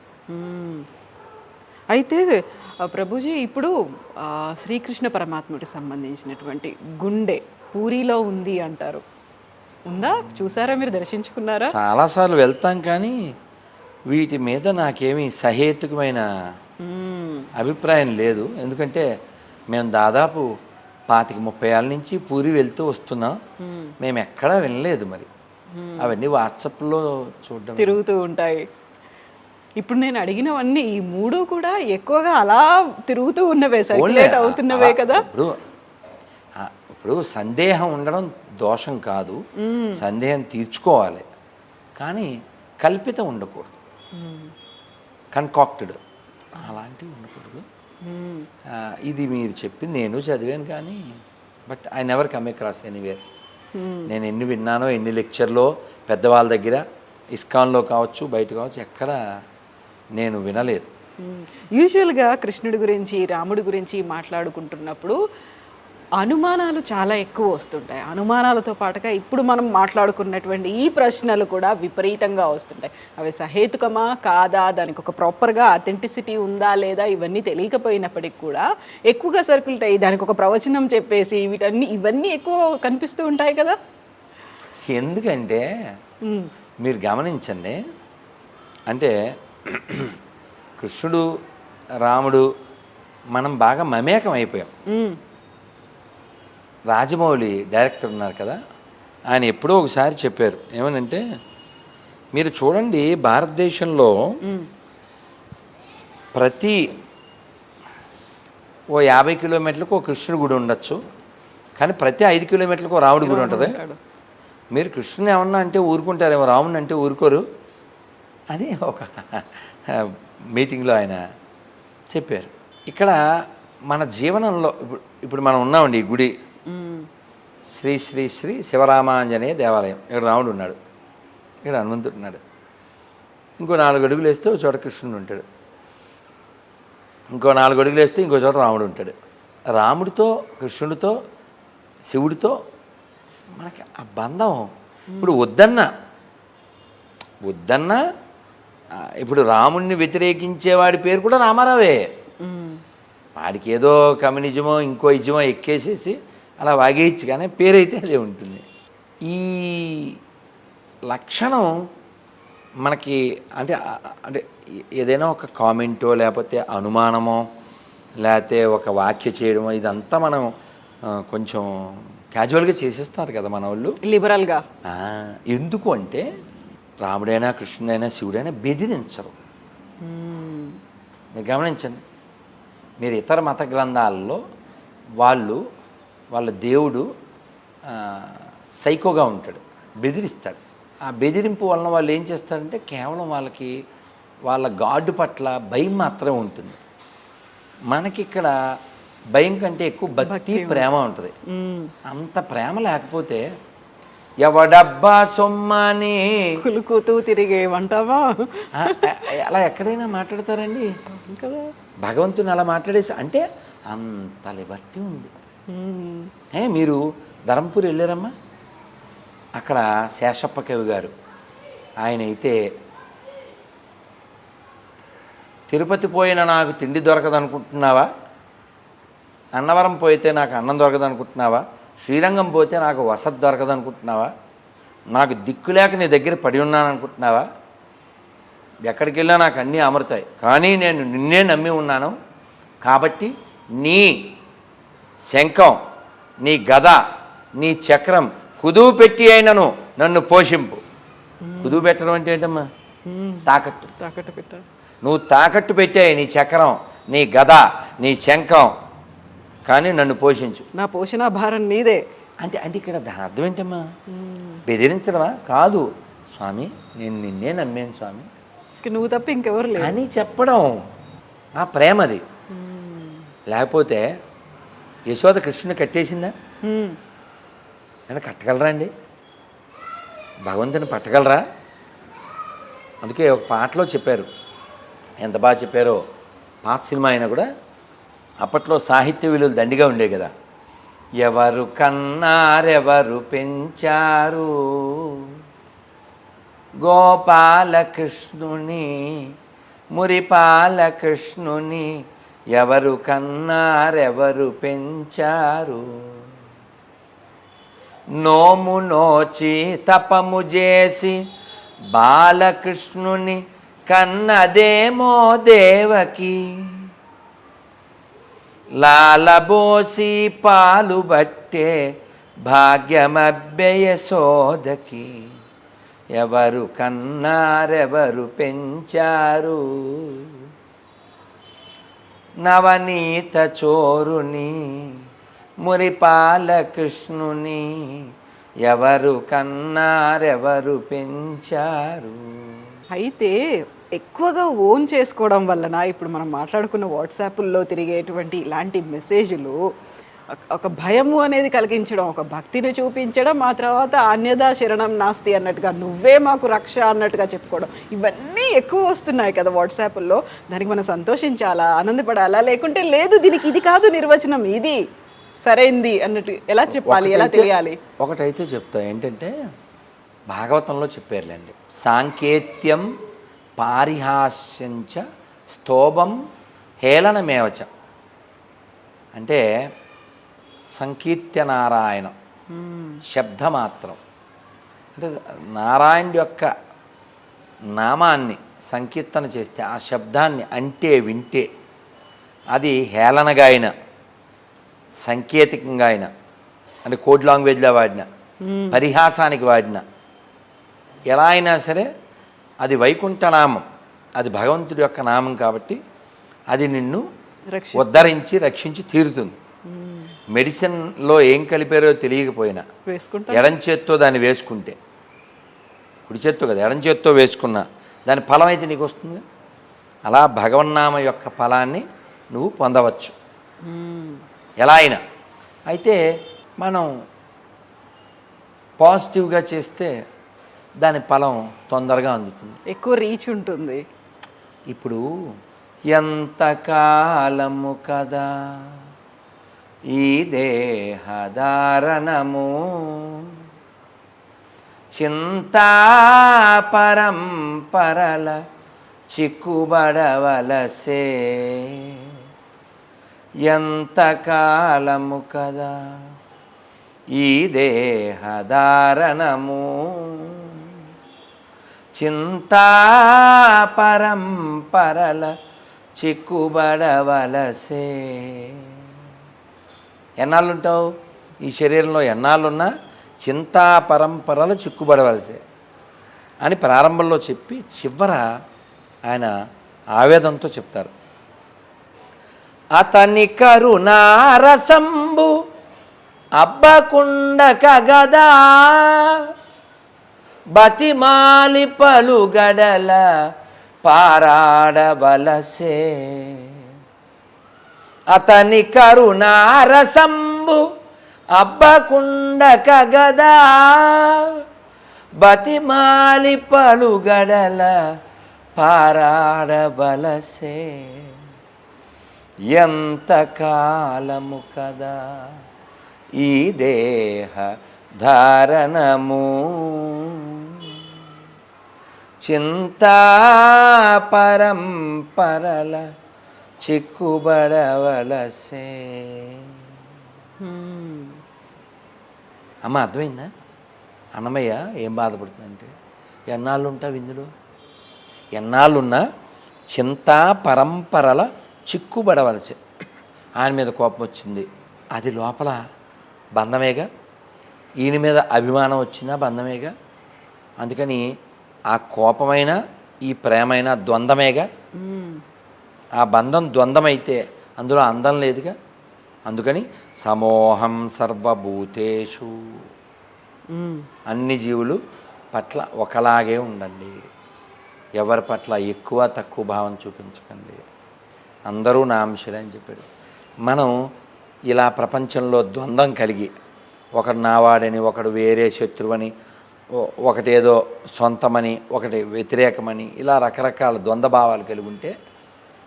అయితే ప్రభుజీ, ఇప్పుడు శ్రీకృష్ణ పరమాత్ముడికి సంబంధించినటువంటి గుండె పూరిలో ఉంది అంటారు. ఉందా? చూసారా, మీరు దర్శించుకున్నారా? చాలాసార్లు వెళ్తాం, కానీ వీటి మీద నాకేమీ సహేతుకమైన అభిప్రాయం లేదు. ఎందుకంటే మేము దాదాపు 25-30 ఏళ్ళ నుంచి పూరి వెళ్తూ వస్తున్నాం, మేము ఎక్కడా వినలేదు. మరి అవన్నీ వాట్సాప్లో చూడడం తిరుగుతూ ఉంటాయి. ఇప్పుడు నేను అడిగినవన్నీ ఈ 3 కూడా ఎక్కువగా అలా తిరుగుతూ ఉన్నవే, సర్క్యులేట్ అవుతున్నవే కదా. ఇప్పుడు సందేహం ఉండడం దోషం కాదు, సందేహం తీర్చుకోవాలి, కానీ కల్పితం ఉండకూడదు, కన్కాక్టెడ్ అలాంటివి ఉండకూడదు. ఇది మీరు చెప్పింది నేను చదివాను, కానీ but I never come across anywhere. నేను ఎన్ని విన్నానో, ఎన్ని లెక్చర్లో పెద్దవాళ్ళ దగ్గర, ఇస్కాన్లో కావచ్చు, బయట కావచ్చు, ఎక్కడ నేను వినలేదు. యూజువల్గా కృష్ణుడి గురించి, రాముడి గురించి మాట్లాడుకుంటున్నప్పుడు అనుమానాలు చాలా ఎక్కువ వస్తుంటాయి. అనుమానాలతో పాటుగా ఇప్పుడు మనం మాట్లాడుకున్నటువంటి ఈ ప్రశ్నలు కూడా విపరీతంగా వస్తుంటాయి. అవి సహేతుకమా కాదా, దానికి ఒక ప్రాపర్గా అథెంటిసిటీ ఉందా లేదా, ఇవన్నీ తెలియకపోయినప్పటికీ కూడా ఎక్కువగా సర్క్యులేట్ అయ్యి దానికి ఒక ప్రవచనం చెప్పేసి ఇవన్నీ ఎక్కువ కనిపిస్తూ ఉంటాయి కదా. ఎందుకంటే మీరు గమనించండి, అంటే కృష్ణుడు రాముడు మనం బాగా మమేకం అయిపోయాం. రాజమౌళి డైరెక్టర్ ఉన్నారు కదా, ఆయన ఎప్పుడో ఒకసారి చెప్పారు, ఏమనంటే మీరు చూడండి, భారతదేశంలో ప్రతి 50 కిలోమీటర్లకు ఒక కృష్ణుడి గుడి ఉండొచ్చు, కానీ ప్రతి 5 కిలోమీటర్లకు రాముడి గుడి ఉంటుంది. మీరు కృష్ణుని ఏమన్నా అంటే ఊరుకుంటారేమో, రాముడిని అంటే ఊరుకోరు అని ఒక మీటింగ్లో ఆయన చెప్పారు. ఇక్కడ మన జీవనంలో ఇప్పుడు మనం ఉన్నామండి ఈ గుడి శ్రీ శ్రీ శ్రీ శివరామాంజనేయ దేవాలయం. ఇక్కడ రాముడు ఉన్నాడు, ఇక్కడ హనుమంతుడు ఉన్నాడు, ఇంకో 4 అడుగులు వేస్తే ఒక చోట కృష్ణుడు ఉంటాడు, ఇంకో 4 అడుగులు వేస్తే ఇంకో చోట రాముడు ఉంటాడు. రాముడితో కృష్ణుడితో శివుడితో మనకి ఆ బంధం ఇప్పుడు వద్దన్నా ఇప్పుడు రాముడిని వ్యతిరేకించేవాడి పేరు కూడా రామారావే. వాడికి ఏదో కమ్యూనిజమో ఇంకో ఇజమో ఎక్కేసేసి అలా వాగేయచ్చు, కానీ పేరైతే అదే ఉంటుంది. ఈ లక్షణం మనకి అంటే అంటే ఏదైనా ఒక కామెంటో లేకపోతే అనుమానమో లేకపోతే ఒక వాక్య చేయడమో ఇదంతా మనం కొంచెం క్యాజువల్గా చేసేస్తారు కదా మన వాళ్ళు, లిబరల్గా. ఎందుకు అంటే రాముడైనా కృష్ణుడైనా శివుడైనా బెదిరించరు. మీరు గమనించండి, మీరు ఇతర మత గ్రంథాల్లో వాళ్ళ దేవుడు సైకోగా ఉంటాడు, బెదిరిస్తాడు. ఆ బెదిరింపు వలన వాళ్ళు ఏం చేస్తారంటే కేవలం వాళ్ళ గాడ్ పట్ల భయం మాత్రమే ఉంటుంది. మనకి ఇక్కడ భయం కంటే ఎక్కువ భక్తి ప్రేమ ఉంటుంది. అంత ప్రేమ లేకపోతే ఎవడబ్బా సొమ్మని కులుకుతూ తిరిగేవంటావా అలా ఎక్కడైనా మాట్లాడతారండి కదా. భగవంతుని అలా మాట్లాడేసి అంటే అంత లిబర్టీ ఉంది. మీరు ధర్మపూర్ వెళ్ళారమ్మా, అక్కడ శేషప్ప కవి గారు ఆయన అయితే తిరుపతి పోయిన నాకు తిండి దొరకదనుకుంటున్నావా, అన్నవరం పోయితే నాకు అన్నం దొరకదనుకుంటున్నావా, శ్రీరంగం పోతే నాకు వసతి దొరకదనుకుంటున్నావా, నాకు దిక్కులేక నీ దగ్గర పడి ఉన్నాను అనుకుంటున్నావా, ఎక్కడికి వెళ్ళినా నాకు అన్నీ అమరుతాయి, కానీ నేను నిన్నే నమ్మి ఉన్నాను కాబట్టి నీ శంఖం నీ గద నీ చక్రం కుదువు పెట్టి అయినను నన్ను పోషింపు. కుదువు పెట్టడం అంటే ఏంటమ్మా? తాకట్టు పెట్టారు. నువ్వు తాకట్టు పెట్టాయి నీ చక్రం నీ గద నీ శంఖం, కానీ నన్ను పోషించు. నా పోషణ భారం నీదే అంటే ఇక్కడ దాని అర్థం ఏంటమ్మా? బెదిరించడమా? కాదు స్వామి, నేను నిన్నే నమ్మాను స్వామి, నువ్వు తప్ప ఇంకెవరు లేరు అని చెప్పడం ఆ ప్రేమది. లేకపోతే యశోద కృష్ణుని కట్టేసిందా? అంటే కట్టగలరా అండి? భగవంతుని పట్టగలరా? అందుకే ఒక పాటలో చెప్పారు, ఎంత బాగా చెప్పారో. పాత సినిమా అయినా కూడా అప్పట్లో సాహిత్య విలువలు దండిగా ఉండే కదా. ఎవరు కన్నారెవరు పెంచారు గోపాలకృష్ణుని మురిపాలకృష్ణుని, ఎవరు కన్నారెవరు పెంచారు, నోము నోచి తపము చేసి బాలకృష్ణుని కన్నదేమో దేవకి, లాలబోసి పాలు బట్టే భాగ్యమభ్యయ సోదకి, ఎవరు కన్నారెవరు పెంచారు, నవనీత చోరుని మురిపాల కృష్ణుని, ఎవరు కన్నారెవరు పెంచారు. అయితే ఎక్కువగా ఓన్ చేసుకోవడం వలన ఇప్పుడు మనం మాట్లాడుకున్న వాట్సాప్ల్లో తిరిగేటువంటి ఇలాంటి మెసేజ్లు ఒక భయము అనేది కలిగించడం, ఒక భక్తిని చూపించడం, ఆ తర్వాత అన్యదా శరణం నాస్తి అన్నట్టుగా నువ్వే మాకు రక్ష అన్నట్టుగా చెప్పుకోవడం, ఇవన్నీ ఎక్కువ వస్తున్నాయి కదా వాట్సాప్ల్లో. దానికి మనం సంతోషించాలా, ఆనందపడాలా, లేకుంటే లేదు దీనికి ఇది కాదు నిర్వచనం, ఇది సరైంది అన్నట్టు ఎలా చెప్పాలి, ఎలా తెలియాలి? ఒకటైతే చెప్తా, ఏంటంటే భాగవతంలో చెప్పారులేండి, సాంకేత్యం పారిహాస్యంచ స్తోభం హేళనమేవచ. అంటే సంకీర్త్య నారాయణం శబ్దమాత్రం, అంటే నారాయణుడి యొక్క నామాన్ని సంకీర్తన చేస్తే ఆ శబ్దాన్ని అంటే వింటే అది హేళనగా అయినా సంకేతికంగా అయినా అంటే కోడ్ లాంగ్వేజ్లో వాడిన పరిహాసానికి వాడిన ఎలా అయినా సరే అది వైకుంఠనామం, అది భగవంతుడి యొక్క నామం కాబట్టి అది నిన్ను ఉద్ధరించి రక్షించి తీరుతుంది. మెడిసిన్లో ఏం కలిపారో తెలియకపోయినా ఎడం చేత్తో దాన్ని వేసుకుంటే, కుడి చేత్తో కదా ఎడం చేత్తో వేసుకున్నా దాని ఫలం అయితే నీకు వస్తుంది. అలా భగవన్నామ యొక్క ఫలాన్ని నువ్వు పొందవచ్చు ఎలా అయినా. అయితే మనం పాజిటివ్గా చేస్తే దాని ఫలం తొందరగా అందుతుంది, ఎక్కువ రీచ్ ఉంటుంది. ఇప్పుడు ఎంతకాలము కదా ఈ దేహధారణము చింతా పరంపరల చిక్కుబడవలసే, ఎంతకాలము కదా ఈ దేహధారణము చింతా పరంపరల చిక్కుబడవలసే. ఎన్నాళ్ళుంటావు ఈ శరీరంలో? ఎన్నాళ్ళున్నా చింతా పరంపరలు చిక్కుబడవలసే అని ప్రారంభంలో చెప్పి చివర ఆయన ఆవేదనతో చెప్తారు. అతని కరుణారసంబు అబ్బకుండక గదా బతిమాలి పలుగడల పారాడవలసే. అతని కరుణారసంబు అబ్బకుండక గదా బతిమాలి పలుగడల పారాడవలసే, ఎంతకాలము కదా ఈ దేహ ధారణము చింతా పరంపరల చిక్కుబడవలసే. అమ్మ అర్థమైందా? అన్నమయ్య ఏం బాధపడుతుందంటే, ఎన్నాళ్ళు ఉంటావు ఇందులో? ఎన్నాళ్ళున్నా చింతా పరంపరల చిక్కుబడవలసే. ఆయన మీద కోపం వచ్చింది, అది లోపల బంధమేగా. ఈయన మీద అభిమానం వచ్చినా బంధమేగా. అందుకని ఆ కోపమైన ఈ ప్రేమైన ద్వంద్వమేగా. ఆ బంధం ద్వంద్వమైతే అందులో అందం లేదుగా. అందుకని సమోహం సర్వభూతేషు, అన్ని జీవులు పట్ల ఒకలాగే ఉండండి, ఎవరి పట్ల ఎక్కువ తక్కువ భావం చూపించకండి, అందరూ నా అంశలే అని చెప్పాడు. మనం ఇలా ప్రపంచంలో ద్వంద్వం కలిగి, ఒకడు నావాడని, ఒకడు వేరే శత్రువని, ఒకటేదో సొంతమని, ఒకటి వ్యతిరేకమని, ఇలా రకరకాల ద్వంద్వ భావాలు కలిగి ఉంటే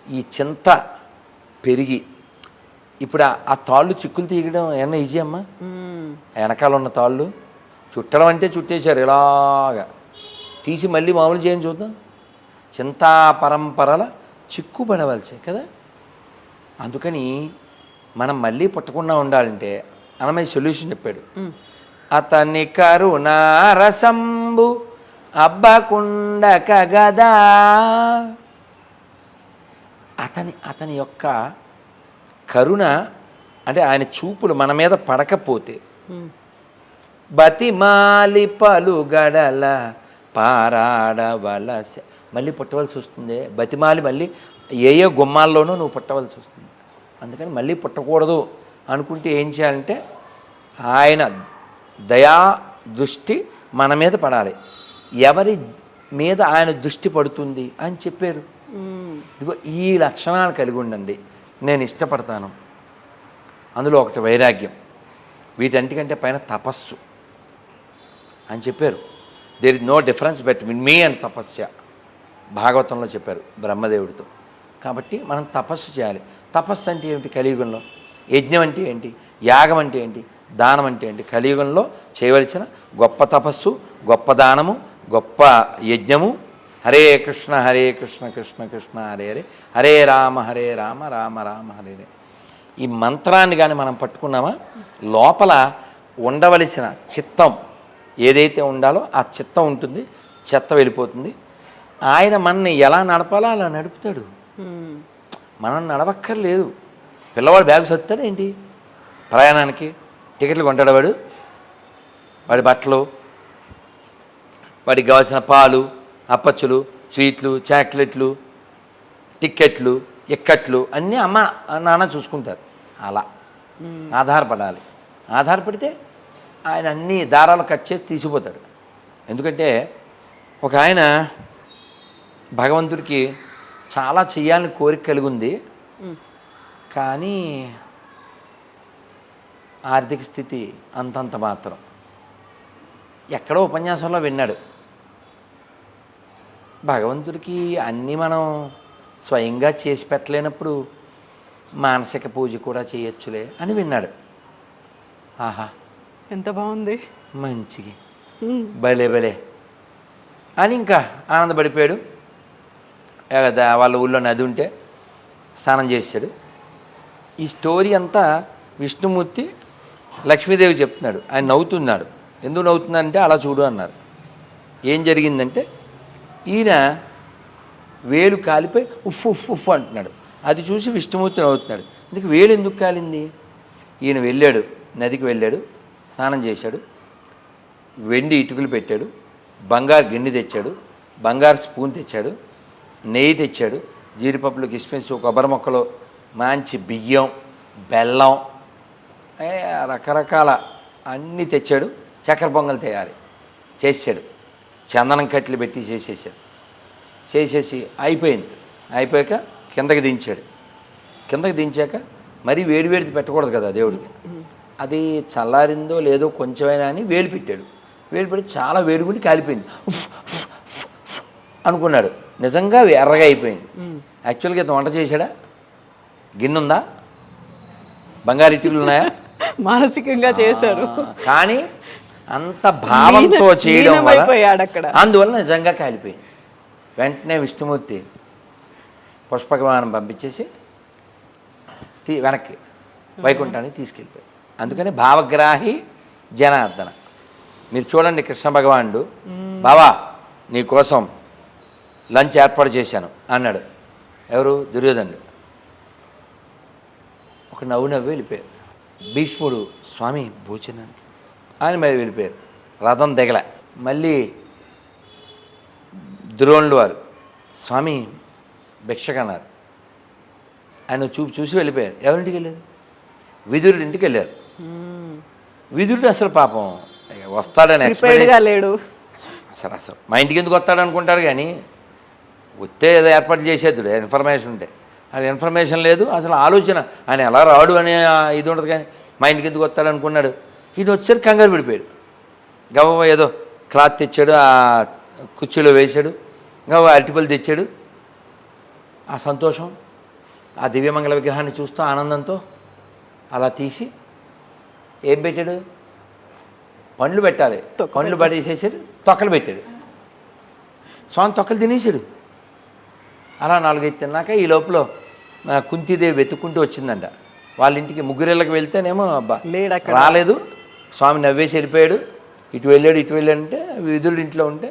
ఈ చింత పెరిగి, ఇప్పుడు ఆ తాళ్ళు చిక్కులు తీయడం ఏమన్నా ఈజీ అమ్మా? వెనకాల ఉన్న తాళ్ళు చుట్టడం అంటే చుట్టేశారు, ఇలాగా తీసి మళ్ళీ మామూలు చేయని చూద్దాం. చింతా పరంపరల చిక్కుబడవలసే కదా. అందుకని మనం మళ్ళీ పుట్టకుండా ఉండాలంటే అన్నమయ్య సొల్యూషన్ చెప్పాడు. అతని కరుణారసంబు అబ్బకుండక గదా. అతని యొక్క కరుణ అంటే ఆయన చూపులు మన మీద పడకపోతే, బతిమాలి పలుగడల పారాడవలసే, మళ్ళీ పుట్టవలసి వస్తుంది. బతిమాలి మళ్ళీ ఏ గుమ్మాల్లోనూ నువ్వు పుట్టవలసి వస్తుంది. అందుకని మళ్ళీ పుట్టకూడదు అనుకుంటే ఏం చేయాలంటే ఆయన దయా దృష్టి మన మీద పడాలి. ఎవరి మీద ఆయన దృష్టి పడుతుంది అని చెప్పారు. ఇదిగో ఈ లక్షణాలు కలిగి ఉండండి, నేను ఇష్టపడతాను. అందులో ఒకటి వైరాగ్యం, వీటంటికంటే పైన తపస్సు అని చెప్పారు. There is no difference between me and tapasya, భాగవతంలో చెప్పారు బ్రహ్మదేవుడితో. కాబట్టి మనం తపస్సు చేయాలి. తపస్సు అంటే ఏమిటి? కలియుగంలో యజ్ఞం అంటే ఏంటి? యాగం అంటే ఏంటి? దానం అంటే ఏంటి? కలియుగంలో చేయవలసిన గొప్ప తపస్సు, గొప్ప దానము, గొప్ప యజ్ఞము. హరే కృష్ణ కృష్ణ కృష్ణ హరే హరే, హరే రామ రామ రామ హరే హరే. ఈ మంత్రాన్ని కానీ మనం పట్టుకున్నామా, లోపల ఉండవలసిన చిత్తం ఏదైతే ఉండాలో ఆ చిత్తం ఉంటుంది, చెత్త వెళ్ళిపోతుంది. ఆయన మనని ఎలా నడపాలో అలా నడుపుతాడు. మనం నడవక్కర్లేదు. పిల్లవాడు బ్యాగ్ సత్తాడు ఏంటి ప్రయాణానికి? టికెట్లు కొంటాడు వాడు, వాడి బట్టలు, వాడికి కావాల్సిన పాలు, అప్పచ్చులు, స్వీట్లు, చాక్లెట్లు, టిక్కెట్లు, ఇక్కట్లు అన్నీ అమ్మ నాన్న చూసుకుంటారు. అలా ఆధారపడాలి. ఆధారపడితే ఆయన అన్ని దారాలు కట్ చేసి తీసిపోతారు. ఎందుకంటే ఒక ఆయన భగవంతుడికి చాలా చెయ్యాలని కోరిక కలిగి ఉంది. కానీ ఆర్థిక స్థితి అంతంత మాత్రం. ఎక్కడో ఉపన్యాసంలో విన్నాడు, భగవంతుడికి అన్నీ మనం స్వయంగా చేసి పెట్టలేనప్పుడు మానసిక పూజ కూడా చేయొచ్చులే అని విన్నాడు. ఆహా, ఎంత బాగుంది. మంచిగా భలే భలే అని ఇంకా ఆనందపడిపోయాడు. వాళ్ళ ఊళ్ళో నది ఉంటే స్నానం చేశాడు. ఈ స్టోరీ అంతా విష్ణుమూర్తి లక్ష్మీదేవి చెప్తున్నాడు. ఆయన నవ్వుతున్నాడు. ఎందుకు నవ్వుతున్నాడంటే అలా చూడు అన్నారు. ఏం జరిగిందంటే ఈయన వేలు కాలిపోయి ఉఫ్ ఉఫ్ ఉఫ్ అంటున్నాడు. అది చూసి విష్ణుమూర్తి నవ్వుతున్నాడు. ఇందుకు వేలు ఎందుకు కాలింది? ఈయన వెళ్ళాడు, నదికి వెళ్ళాడు, స్నానం చేశాడు, వెండి ఇటుకలు పెట్టాడు, బంగారు గిన్నె తెచ్చాడు, బంగారు స్పూన్ తెచ్చాడు, నెయ్యి తెచ్చాడు, జీడిపప్పులు, కిస్మిస్, కొబ్బరి మొక్కలు, మంచి బియ్యం, బెల్లం, రకరకాల అన్నీ తెచ్చాడు. చక్కెర పొంగల్ తయారు చేసాడు. చందనం కట్టెలు పెట్టి చేసేసి అయిపోయింది. అయిపోయాక కిందకి దించాడు. కిందకి దించాక మరీ వేడివేడిది పెట్టకూడదు కదా దేవుడికి. అది చల్లారిందో లేదో కొంచెమైనా అని వేలు పెట్టాడు. వేలు పెట్టి చాలా వేడిగుండి కాలిపోయింది. అనుకున్నాడు, నిజంగా ఎర్రగా అయిపోయింది. యాక్చువల్గా ఇతను వంట చేశాడా? గిన్నె ఉందా? బంగారు ఇటుకలు ఉన్నాయా? మానసికంగా చేశారు. కానీ అంత భావంతో చేయడం వల్ల అందువల్ల నిజంగా కాలిపోయింది. వెంటనే విష్ణుమూర్తి పుష్పక విమానం పంపించేసి వెనక్కి వైకుంఠానికి తీసుకెళ్ళిపోయారు. అందుకని భావగ్రాహి జనార్దన. మీరు చూడండి, కృష్ణ భగవానుడు బావా నీకోసం లంచ్ ఏర్పాటు చేశాను అన్నాడు. ఎవరు? దుర్యోధనుడు. ఒక నవ్వి వెళ్ళిపోయారు. భీష్ముడు స్వామి భోజనానికి అని మరి వెళ్ళిపోయారు. రథం దిగల. మళ్ళీ ద్రోణులు వారు స్వామి భిక్షకన్నారు. ఆయన చూసి వెళ్ళిపోయారు. ఎవరింటికి వెళ్ళారు? విదురుడి ఇంటికి వెళ్ళారు. విదురుడు అసలు పాపం వస్తాడని ఎక్స్పెక్ట్ లేడు. అసలు మా ఇంటికి ఎందుకు వస్తాడు అనుకుంటాడు. కానీ వస్తే ఏదో ఏర్పాటు చేసేద్దుడు ఇన్ఫర్మేషన్ ఉంటే. అది ఇన్ఫర్మేషన్ లేదు, అసలు ఆలోచన ఆయన ఎలా రాడు అనే ఇది ఉండదు. కానీ మా ఇంటికి ఎందుకు వస్తాడు అనుకున్నాడు. ఇది వచ్చేసరికి కంగారు పడిపోయాడు. గవ్వ ఏదో క్లాత్ తెచ్చాడు, ఆ కుర్చీలో వేశాడు, గవ్వ అరటిపళ్ళు తెచ్చాడు. ఆ సంతోషం, ఆ దివ్యమంగళ విగ్రహాన్ని చూస్తూ ఆనందంతో అలా తీసి ఏం పెట్టాడు? పండ్లు పెట్టాలి. పండ్లు పడేసేసాడు, తొక్కలు పెట్టాడు. స్వామి తొక్కలు తినేసాడు. అలా 4-5 తిన్నాక ఈ లోపల కుంతీదేవి వెతుక్కుంటూ వచ్చిందంట. వాళ్ళ ఇంటికి ముగ్గురేళ్ళకి వెళ్తేనేమో అబ్బా రాలేదు. స్వామి నవ్వేసి వెళ్ళిపోయాడు. ఇటు వెళ్ళాడు అంటే విదురుడి ఇంట్లో ఉంటే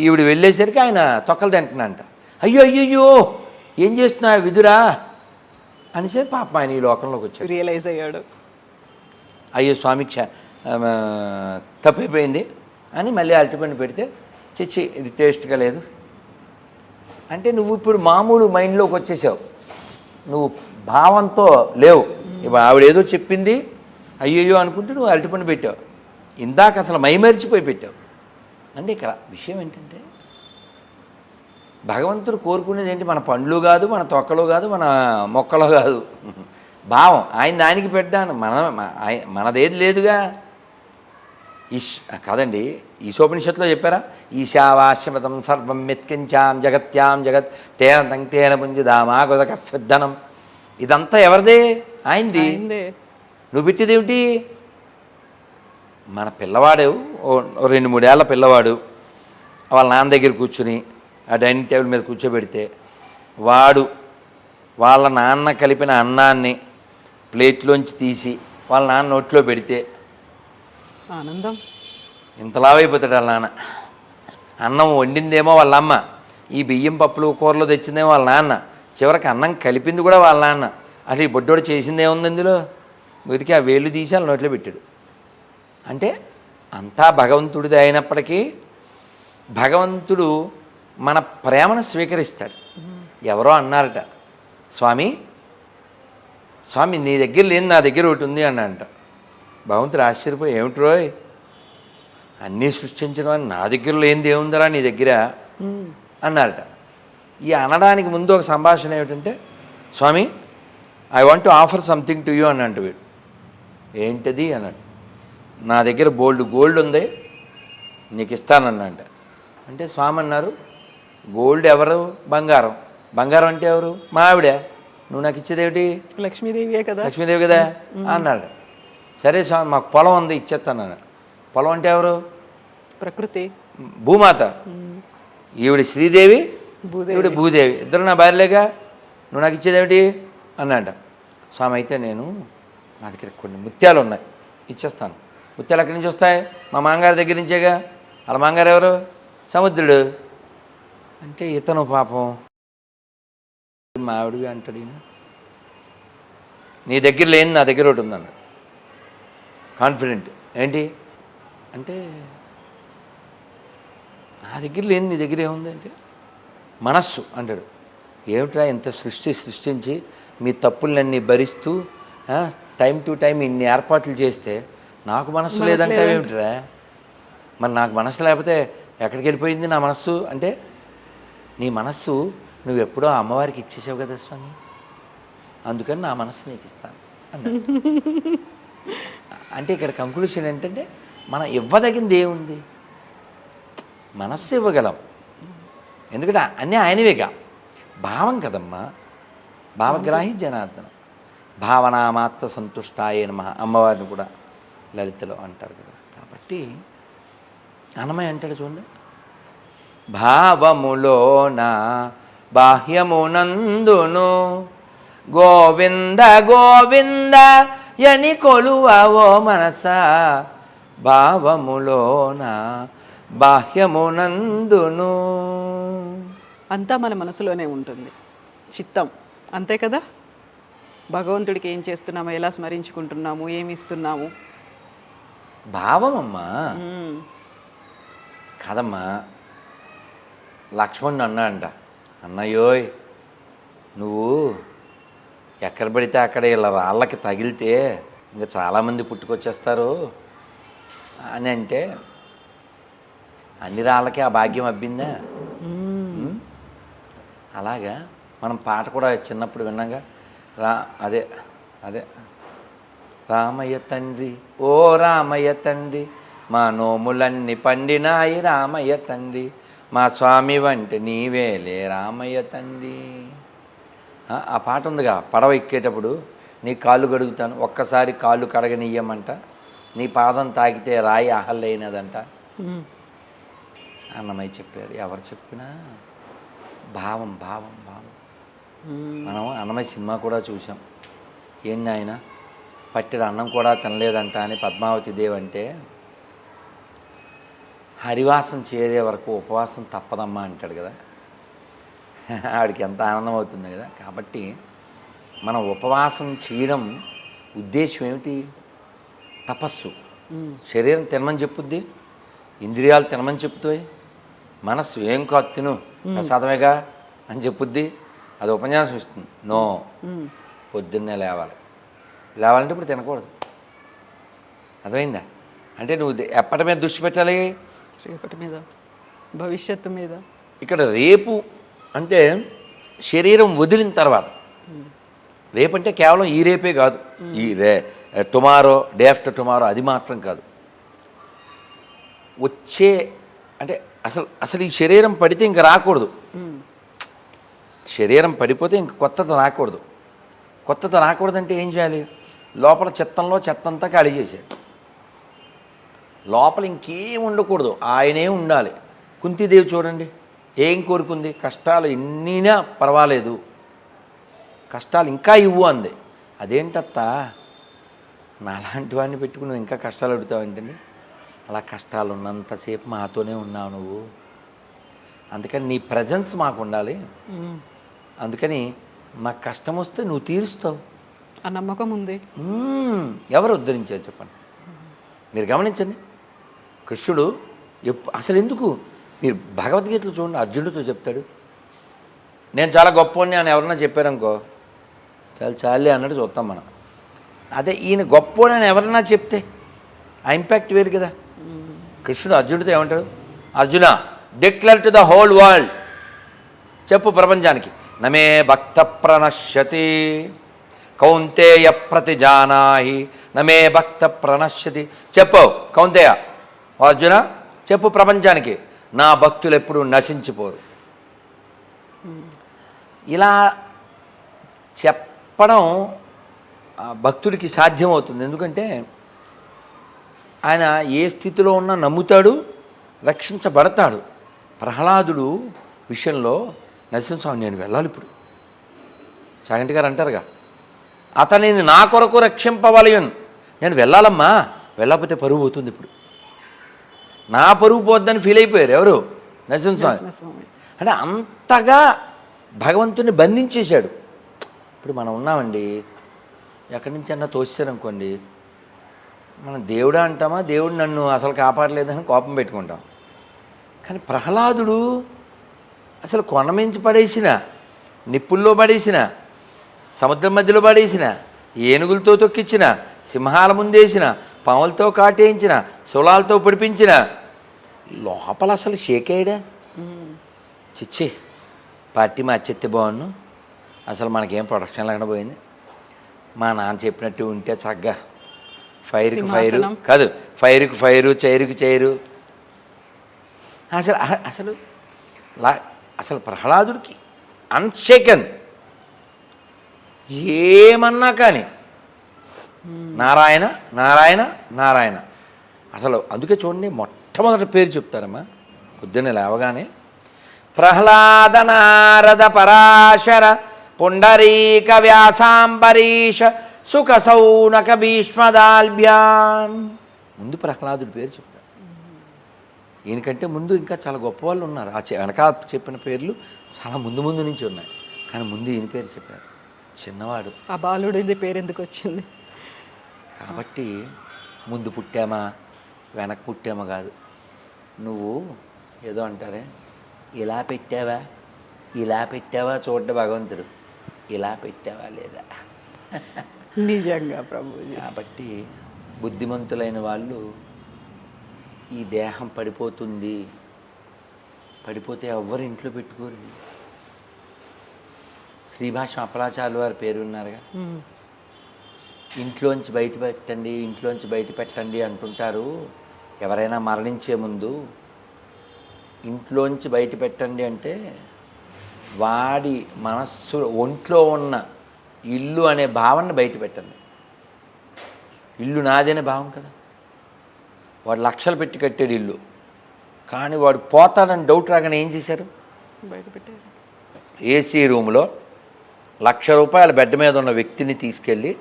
ఈవిడ వెళ్ళేసరికి ఆయన తొక్కలు తింటున్నాడంట. అయ్యో ఏం చేస్తున్నా విదురా అనేసరి పాపం ఆయన ఈ లోకంలోకి వచ్చాడు. రియలైజ్ అయ్యాడు. అయ్యో స్వామి తప్పైపోయింది అని మళ్ళీ అరటిపండు పెడితే చిచ్చి ఇది టేస్ట్గా లేదు అంటే నువ్వు ఇప్పుడు మామూలు మైండ్లోకి వచ్చేసావు. నువ్వు భావంతో లేవు. ఇప్పుడు ఆవిడ ఏదో చెప్పింది అయ్యయ్యో అనుకుంటూ నువ్వు అరటిపండు పెట్టావు. ఇందాక అసలు మైమరిచిపోయి పెట్టావు. అంటే ఇక్కడ విషయం ఏంటంటే భగవంతుడు కోరుకునేది ఏంటి? మన పండ్లు కాదు, మన తొక్కలు కాదు, మన మొక్కలు కాదు, భావం. ఆయన దానికి పెట్టాను. మనదేది లేదుగా. కాదండి, ఈశోపనిషత్తులో చెప్పారా? ఈశావాస్యమతం సర్వం మెత్కించాం జగత్యాం జగత్ తేన తంక్తేన పుంజిదామాగొదక శ్రద్ధనం. ఇదంతా ఎవరిదే? ఆయనది. నువ్వు పెట్టేదేమిటి? మన పిల్లవాడు 2-3 ఏళ్ల పిల్లవాడు వాళ్ళ నాన్న దగ్గర కూర్చుని ఆ డైనింగ్ టేబుల్ మీద కూర్చోబెడితే వాళ్ళ నాన్న కలిపిన అన్నాన్ని ప్లేట్లోంచి తీసి వాళ్ళ నాన్న నోట్లో పెడితే ఆనందం ఇంతలావైపోతాడు వాళ్ళ నాన్న. అన్నం వండిందేమో వాళ్ళ అమ్మ, ఈ బియ్యం పప్పులు కూరలు తెచ్చిందేమో వాళ్ళ నాన్న, చివరికి అన్నం కలిపింది కూడా వాళ్ళ నాన్న. అసలు ఈ బొడ్డోడు చేసిందేముంది ఇందులో? వీరికి ఆ వేళ్ళు తీసి వాళ్ళ నోట్లో పెట్టాడు. అంటే అంతా భగవంతుడిది అయినప్పటికీ భగవంతుడు మన ప్రేమను స్వీకరిస్తాడు. ఎవరో అన్నారట, స్వామి నీ దగ్గర లేని నా దగ్గర ఒకటి ఉంది అన్నంట. భగవంతుడు ఆశ్చర్యపోయి, ఏమిటి రోయ్ అన్నీ సృష్టించడం నా దగ్గర లేనిది ఏముందరా నీ దగ్గర అన్నారట. ఈ అనడానికి ముందు ఒక సంభాషణ ఏమిటంటే, Swami I want to offer something to you అని అంటు వీడు. ఏంటది అన్నాడు. నా దగ్గర గోల్డ్ ఉంది, నీకు ఇస్తానన్నంట. అంటే స్వామి అన్నారు, గోల్డ్ ఎవరు? బంగారం. బంగారం అంటే ఎవరు? మా ఆవిడ. నువ్వు నాకు ఇచ్చేదేమిటి? లక్ష్మీదేవియే కదా. లక్ష్మీదేవి కదా అన్నాడు. సరే స్వామి, మాకు పొలం ఉంది, ఇచ్చేస్తాను అన్నాడు. పొలం అంటే ఎవరు? ప్రకృతి, భూమాత. ఈవిడ శ్రీదేవి, ఈవిడ భూదేవి. ఇద్దరు నా భార్యలేగా, నువ్వు నాకు ఇచ్చేదేమిటి అన్నాడ. స్వామి అయితే నా దగ్గర కొన్ని ముత్యాలు ఉన్నాయి, ఇచ్చేస్తాను. ముత్యాలు ఎక్కడి నుంచి వస్తాయి? మా మాంగారి దగ్గర నుంచేగా. వాళ్ళ మాంగారు ఎవరు? సముద్రుడు. అంటే ఇతను పాపం మా ఆవిడవి అంటాడు ఈయన. నీ దగ్గర లేని నా దగ్గర ఒకటి ఉందన్నాడు. కాన్ఫిడెంట్. ఏంటి అంటే, నా దగ్గర లేని నీ దగ్గర ఏముంది అంటే, మనస్సు అంటాడు. ఏమిట్రా ఇంత సృష్టించి మీ తప్పులన్నీ భరిస్తూ టైం టు టైం ఇన్ని ఏర్పాట్లు చేస్తే నాకు మనస్సు లేదంటే ఏమిట్రా? మరి నాకు మనస్సు లేకపోతే ఎక్కడికి వెళ్ళిపోయింది నా మనస్సు అంటే, నీ మనస్సు నువ్వు ఎప్పుడో అమ్మవారికి ఇచ్చేసావు కదా స్వామి, అందుకని నా మనస్సు నీకు ఇస్తాను అన్నాడు. అంటే ఇక్కడ కంక్లూషన్ ఏంటంటే, మనం ఇవ్వదగింది ఏముంది? మనస్సు ఇవ్వగలం, ఎందుకంటే అన్నీ ఆయనవేగా. భావం కదమ్మా, భావగ్రాహి జనార్దనం. భావనామాత్ర సంతుష్టాయ నమః అమ్మవారిని కూడా లలితలో అంటారు కదా. కాబట్టి అన్నమయ్య అంటాడు చూడండి, భావములోన బాహ్యమునందును గోవింద గోవింద యని కొలువవో మనస, భావములోన బాహ్యమునందును. అంతా మన మనసులోనే ఉంటుంది, చిత్తం అంతే కదా. భగవంతుడికి ఏం చేస్తున్నాము, ఎలా స్మరించుకుంటున్నాము, ఏమి ఇస్తున్నాము, భావమమ్మా కదమ్మా. లక్ష్మణుడు అన్నాడంట, అన్నయ్యోయ్ నువ్వు ఎక్కడ పడితే అక్కడ ఇలా రాళ్ళకి తగిలితే ఇంకా చాలామంది పుట్టుకొచ్చేస్తారు అని అంటే, అన్ని రాళ్ళకి ఆ భాగ్యం అబ్బిందా? అలాగా మనం పాట కూడా చిన్నప్పుడు విన్నాగా, అదే రామయ్య తండ్రి ఓ రామయ్య తండ్రి, మా నోములన్నీ పండినాయి రామయ్య తండ్రి, మా స్వామి వంటి నీవేలే రామయ్య తండ్రి. ఆ పాట ఉందిగా, పడవ ఎక్కేటప్పుడు నీ కాళ్ళు కడుగుతాను, ఒక్కసారి కాళ్ళు కడగనియ్యమంట, నీ పాదం తాకితే రాయి ఆహల్లైనదంట అన్నమయ్య చెప్పారు. ఎవరు చెప్పినా భావం భావం భావం. మనం అన్నమయ్య సినిమా కూడా చూసాం. ఏంటి ఆయన పట్టిన అన్నం కూడా తినలేదంట అని పద్మావతి దేవి అంటే, హరివాసం చేరే వరకు ఉపవాసం తప్పదమ్మా అంటాడు కదా. ఆవిడకి ఎంత ఆనందం అవుతుంది కదా. కాబట్టి మనం ఉపవాసం చేయడం ఉద్దేశం ఏమిటి? తపస్సు. శరీరం తినమని చెప్పుద్ది, ఇంద్రియాలు తినమని చెప్తాయి, మనస్సు ఏం కాదు తిను ప్రసాదమేగా అని చెప్పుద్ది, అది ఉపన్యాసం ఇస్తుంది. నో, పొద్దున్నే లేవాలంటే ఇప్పుడు తినకూడదు. అర్థమైందా? అంటే నువ్వు ఎప్పటి మీద దృష్టి పెట్టాలి? రేపటి మీద, భవిష్యత్తు మీద. ఇక్కడ రేపు అంటే శరీరం వదిలిన తర్వాత, రేపంటే కేవలం ఈ రేపే కాదు, ఈ టుమారో, డే ఆఫ్టర్ టుమారో, అది మాత్రం కాదు. వచ్చే అంటే అసలు ఈ శరీరం పడితే ఇంక రాకూడదు. శరీరం పడిపోతే ఇంక కొత్తది రాకూడదు. కొత్తది రాకూడదంటే ఏం చేయాలి? లోపల చెత్తంతా ఖాళీ చేసేది. లోపల ఇంకేం ఉండకూడదు, ఆయనే ఉండాలి. కుంతీదేవి చూడండి, ఏం కోరుకుంది? కష్టాలు ఎన్నినా పర్వాలేదు, కష్టాలు ఇంకా ఇవ్వు అంది. అదేంటత్తా నాలాంటి వాడిని పెట్టుకుని నువ్వు ఇంకా కష్టాలు అడుగుతావు ఏంటండి? అలా కష్టాలు ఉన్నంతసేపు మాతోనే ఉన్నావు నువ్వు, అందుకని నీ ప్రజెన్స్ మాకు ఉండాలి, అందుకని మాకు కష్టం వస్తే నువ్వు తీరుస్తావు. ఆ నమ్మకం ఉంది. ఎవరు ఉద్ధరించారు చెప్పండి? మీరు గమనించండి, కృష్ణుడు అసలు ఎందుకు, మీరు భగవద్గీతలో చూడండి, అర్జునుడితో చెప్తాడు, నేను చాలా గొప్పవాడిని అని ఎవరన్నా చెప్పారనుకో, చాలే అన్నట్టు చూస్తాం మనం. అదే ఈయన గొప్పవాడు అని ఎవరన్నా చెప్తే ఆ ఇంపాక్ట్ వేరు కదా. కృష్ణుడు అర్జునుడితో ఏమంటాడు? Arjuna, declare to the whole world, చెప్పు ప్రపంచానికి, నమే భక్త ప్రణశ్యతి కౌంతేయ ప్రతిజానాహి నమే భక్త ప్రణశ్యతి. చెప్పు కౌంతేయ, అర్జున చెప్పు ప్రపంచానికి, నా భక్తులు ఎప్పుడూ నశించిపోరు. ఇలా చెప్పడం భక్తుడికి సాధ్యమవుతుంది. ఎందుకంటే ఆయన ఏ స్థితిలో ఉన్నా నమ్ముతాడు, రక్షించబడతాడు. ప్రహ్లాదుడు విషయంలో నరసింహస్వామి నేను వెళ్ళాలి ఇప్పుడు, చాగంటి గారు అంటారుగా, అతనిని నా కొరకు రక్షింపవలయన్, నేను వెళ్ళాలమ్మా, వెళ్ళకపోతే పరువు పోతుంది, ఇప్పుడు నా పరువు పోద్దని ఫీల్ అయిపోయారు ఎవరు, నరసింహస్వామి. అంటే అంతగా భగవంతుని బంధించేశాడు. ఇప్పుడు మనం ఉన్నామండి, ఎక్కడి నుంచి అన్నా తోసారనుకోండి, మనం దేవుడా అంటామా, దేవుడు నన్ను అసలు కాపాడలేదని కోపం పెట్టుకుంటాం. కానీ ప్రహ్లాదుడు అసలు కొండ మించి పడేసిన, నిప్పుల్లో పడేసిన, సముద్రం మధ్యలో పడేసిన, ఏనుగులతో తొక్కించిన, సింహాల ముందేసిన, పాములతో కాటేయించిన, శూలాలతో పొడిపించిన, లోపల అసలు షేకేయడా, చిచ్చి పార్టీ మార్చెత్తే బాగున్ను, అసలు మనకేం ప్రొడక్షన్ లేకుండా పోయింది, మా నాన్న చెప్పినట్టు ఉంటే చక్కగా ఫైర్కి ఫైరు కాదు, ఫైర్కి ఫైరు, చైరుకి చైరు. అసలు అసలు అసలు ప్రహ్లాదుడికి అన్షేకన్, ఏమన్నా కానీ నారాయణ నారాయణ నారాయణ. అసలు అందుకే చూడండి, మొట్టమొదటి పేరు చెప్తారమ్మా పొద్దున్నే లేవగానే, ప్రహ్లాద నారద పరాశర పుండరీక వ్యాసాంబరీష సుఖ సౌనక భీష్మదాల్భ్యాన్. ముందు ప్రహ్లాదుడి పేరు చెప్తారు. ఈయనకంటే ముందు ఇంకా చాలా గొప్ప వాళ్ళు ఉన్నారు. వెనక చెప్పిన పేర్లు చాలా ముందు ముందు నుంచి ఉన్నాయి, కానీ ముందు ఈయన పేరు చెప్పారు. చిన్నవాడు, ఆ బాలుడి పేరు ఎందుకు వచ్చింది కాబట్టి ముందు పుట్టామా వెనక పుట్టామా కాదు. నువ్వు ఏదో అంటారే, ఇలా పెట్టావా ఇలా పెట్టావా చూడ్డ భగవంతుడు, ఇలా పెట్టావా లేదా. నిజంగా ప్రభుజీ. కాబట్టి బుద్ధిమంతులైన వాళ్ళు ఈ దేహం పడిపోతుంది, పడిపోతే ఎవ్వరు ఇంట్లో పెట్టుకోరు. శ్రీభాష్యం అప్పలాచార్యుల వారి పేరు ఉన్నారుగా, ఇంట్లోంచి బయట పెట్టండి, ఇంట్లోంచి బయట పెట్టండి అంటుంటారు. ఎవరైనా మరణించే ముందు ఇంట్లోంచి బయట పెట్టండి అంటే, వాడి మనస్సు ఒంట్లో ఉన్న ఇల్లు అనే భావనని బయట పెట్టండి. ఇల్లు నాదనే భావం కదా, వాడు లక్షలు పెట్టి కట్టాడు ఇల్లు, కానీ వాడు పోతాడని డౌట్ రాగానే ఏం చేశారు, బయట పెట్టారు. ఏసీ రూమ్లో ₹1,00,000 బెడ్ మీద ఉన్న వ్యక్తిని తీసుకెళ్ళి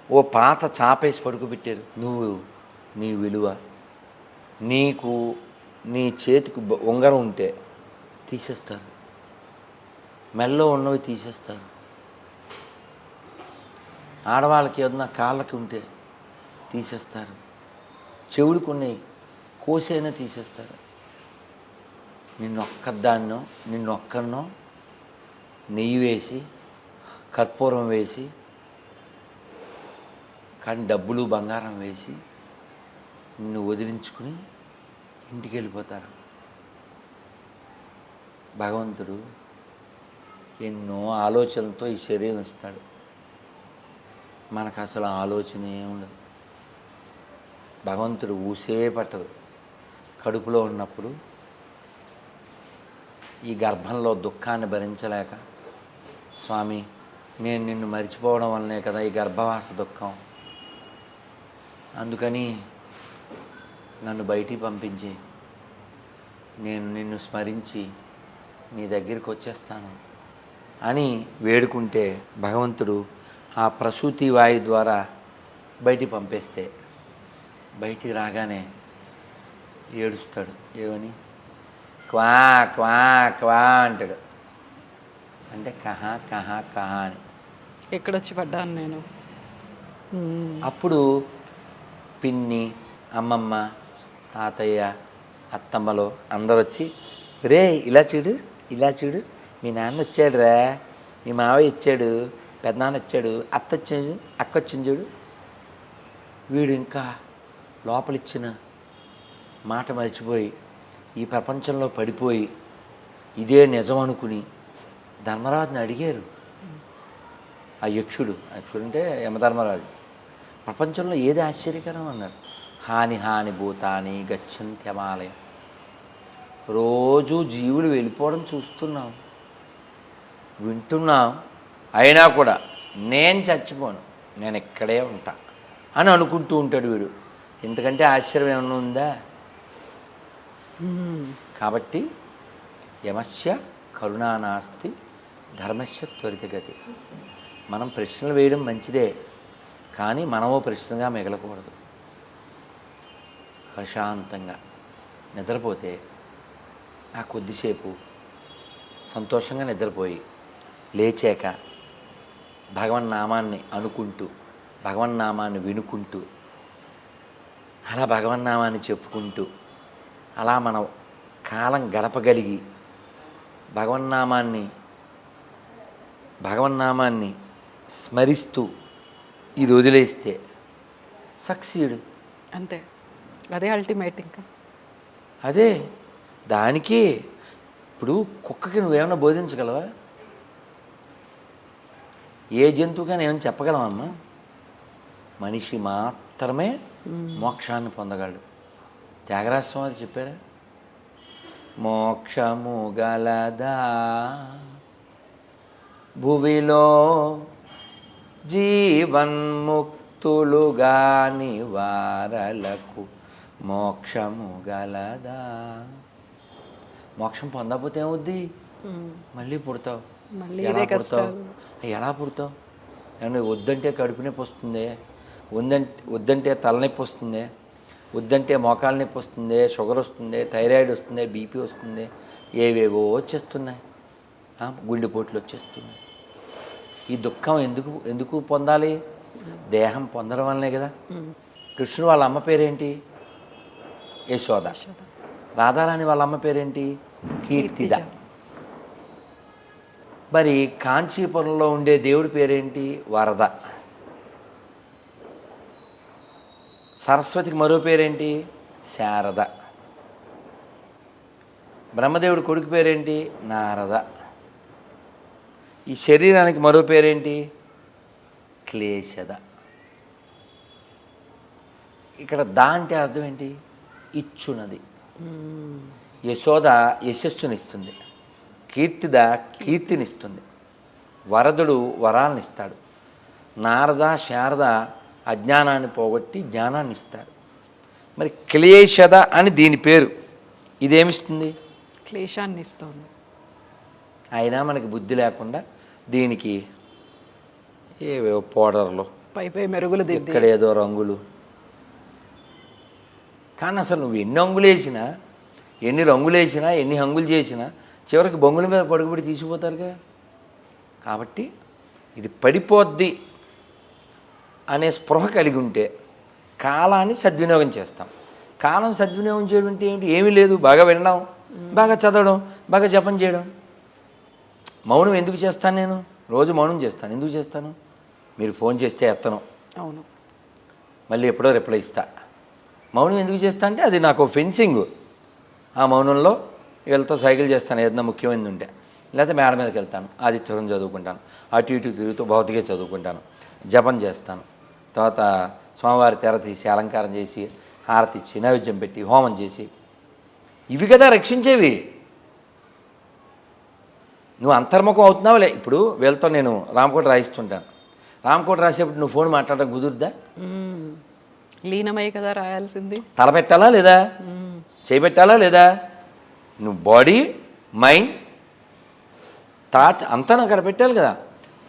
ఓ పాత చాపేసి పడుకోబెట్టారు. నువ్వు నీ విలువ, నీకు నీ చేతికి ఉంగరం ఉంటే తీసేస్తారు, మెల్లో ఉన్నవి తీసేస్తారు, ఆడవాళ్ళకి ఏదన్నా కాళ్ళకి ఉంటే తీసేస్తారు, చెవులకు ఉన్నాయి కోసైనా తీసేస్తారు. నిన్నొక్కదాన్నో నిన్నొక్కన్నో నెయ్యి వేసి కర్పూరం వేసి, కానీ డబ్బులు బంగారం వేసి నిన్ను వదిలించుకుని ఇంటికి వెళ్ళిపోతారు. భగవంతుడు ఎన్నో ఆలోచనలతో ఈ శరీరం ఇస్తాడు, మనకు అసలు ఆలోచనే ఉండదు. భగవంతుడు ఊసే పట్టదు. కడుపులో ఉన్నప్పుడు ఈ గర్భంలో దుఃఖాన్ని భరించలేక, స్వామి నేను నిన్ను మర్చిపోవడం వల్లనే కదా ఈ గర్భవాస దుఃఖం, అందుకని నన్ను బయటికి పంపించి నేను నిన్ను స్మరించి నీ దగ్గరికి వచ్చేస్తాను అని వేడుకుంటే, భగవంతుడు ఆ ప్రసూతి వాయు ద్వారా బయటికి పంపేస్తే, బయటికి రాగానే ఏడుస్తాడు. ఏమని? క్వా క్వా క్వా అంటాడు. అంటే కహా కహా కహా అని. ఎక్కడొచ్చి పడ్డాను నేను. అప్పుడు పిన్ని, అమ్మమ్మ, తాతయ్య, అత్తమ్మలో అందరు వచ్చి, రే ఇలా చూడు ఇలా చూడు, మీ నాన్న వచ్చాడురా, మీ మావయ్య ఇచ్చాడు, పెద్దనాన్న వచ్చాడు, అత్త వచ్చాడు, అక్క వచ్చింది చూడు. వీడు ఇంకా లోపలిచ్చిన మాట మర్చిపోయి ఈ ప్రపంచంలో పడిపోయి ఇదే నిజం అనుకుని ధర్మరాజుని అడిగారు. ఆ యక్షుడు అంటే యమధర్మరాజు, ప్రపంచంలో ఏది ఆశ్చర్యకరం అన్నారు. హాని హాని భూతాని గచ్చంత్యమాలయం. రోజు జీవులు వెళ్ళిపోవడం చూస్తున్నాం, వింటున్నాం, అయినా కూడా నేను చచ్చిపోను, నేను ఇక్కడే ఉంటా అని అనుకుంటూ ఉంటాడు వీడు. ఎందుకంటే ఆశ్చర్యం ఏమన్నా ఉందా? కాబట్టి యమస్య కరుణానాస్తి ధర్మస్య త్వరితగతి. మనం ప్రశ్నలు వేయడం మంచిదే, కానీ మనమో ప్రశ్నగా మిగలకూడదు. ప్రశాంతంగా నిద్రపోతే ఆ కొద్దిసేపు సంతోషంగా నిద్రపోయి లేచాక భగవన్నామాన్ని అనుకుంటూ, భగవన్నామాన్ని వినుకుంటూ, అలా భగవన్నామాన్ని చెప్పుకుంటూ అలా మనం కాలం గడపగలిగి భగవన్నామాన్ని స్మరిస్తూ ఇది వదిలేస్తే సక్సీడ్. అంతే, అదే అల్టిమేట్. ఇంకా అదే దానికి ఇప్పుడు కుక్కకి నువ్వేమన్నా బోధించగలవా? ఏ జంతువుకైనా ఏమైనా చెప్పగలవమ్మా? మనిషి మాత్రమే మోక్షాన్ని పొందగలడు. త్యాగరాజ స్వామి చెప్పారా? మోక్షము గలదా భువిలో జీవన్ముక్తులుగాని వారలకు మోక్షము గలదా. మోక్షం పొందకపోతే ఏమవుద్ది? మళ్ళీ పుడతావు. ఎలా పుడతావు? ఎలా పుడతావు? ఏమన్నా వద్దంటే కడుపు నొప్పి వస్తుంది, వద్దంటే తలనొప్పి వస్తుంది, వద్దంటే మోకాలు నొప్పి వస్తుంది, షుగర్ వస్తుంది, థైరాయిడ్ వస్తుంది, బీపీ వస్తుంది, ఏవేవో వచ్చేస్తున్నాయి, గుండెపోట్లు వచ్చేస్తున్నాయి. ఈ దుఃఖం ఎందుకు పొందాలి? దేహం పొందడం వల్లనే కదా. కృష్ణుడు వాళ్ళ అమ్మ పేరేంటి? యశోద. రాధారాణి వాళ్ళ అమ్మ పేరేంటి? కీర్తిద. మరి కాంచీపురంలో ఉండే దేవుడి పేరేంటి? వరద. సరస్వతికి మరో పేరేంటి? శారద. బ్రహ్మదేవుడి కొడుకు పేరేంటి? నారద. ఈ శరీరానికి మరో పేరేంటి? క్లేశద. ఇక్కడ దా అంటే అర్థం ఏంటి? ఇచ్చున్నది. యశోద యశస్సునిస్తుంది, కీర్తిద కీర్తినిస్తుంది, వరదుడు వరాలను ఇస్తాడు, నారద శారద అజ్ఞానాన్ని పోగొట్టి జ్ఞానాన్ని ఇస్తాడు. మరి క్లేశద అని దీని పేరు. ఇదేమిస్తుంది? క్లేశాన్ని ఇస్తుంది. అయినా మనకి బుద్ధి లేకుండా దీనికి ఏవేవో పౌడర్లు, పై మెరుగులు, ఇక్కడ ఏదో రంగులు. కానీ అసలు నువ్వు ఎన్ని రంగులు వేసినా, ఎన్ని హంగులు చేసినా చివరికి బొంగుల మీద పడుకుబడి తీసుకుపోతారుగా. కాబట్టి ఇది పడిపోద్ది అనే స్పృహ కలిగి ఉంటే కాలాన్ని సద్వినియోగం చేస్తాం. కాలం సద్వినియోగం చేయడం అంటే ఏమిటి? ఏమీ లేదు. బాగా వినడం, బాగా చదవడం, బాగా జపం చేయడం. మౌనం ఎందుకు చేస్తాను? నేను రోజు మౌనం చేస్తాను. ఎందుకు చేస్తాను? మీరు ఫోన్ చేస్తే ఎత్తను, అవును, మళ్ళీ ఎప్పుడో రిప్లై ఇస్తా. మౌనం ఎందుకు చేస్తా అంటే అది నాకు ఫెన్సింగ్. ఆ మౌనంలో వీళ్ళతో సైకిల్ చేస్తాను ఏదైనా ముఖ్యమైనది ఉంటే, లేకపోతే మేడ మీదకి వెళ్తాను, ఆదిత్యవరం చదువుకుంటాను, అటు ఇటు తిరుగుతూ భౌతిక చదువుకుంటాను, జపం చేస్తాను, తర్వాత స్వామివారి తెర తీసి అలంకారం చేసి హారతి ఇచ్చి నైవేద్యం పెట్టి హోమం చేసి. ఇవి కదా రక్షించేవి. నువ్వు అంతర్ముఖం అవుతున్నావులే. ఇప్పుడు వీళ్ళతో నేను రామకోట రాయిస్తుంటాను. రామకోట రాసేప్పుడు నువ్వు ఫోన్ మాట్లాడడం కుదురుద్దా? లీనమై కదా రాయాల్సింది. తల పెట్టాలా లేదా? చేపెట్టాలా లేదా? నువ్వు బాడీ, మైండ్, థాట్స్ అంతా నాకు అక్కడ పెట్టాలి కదా.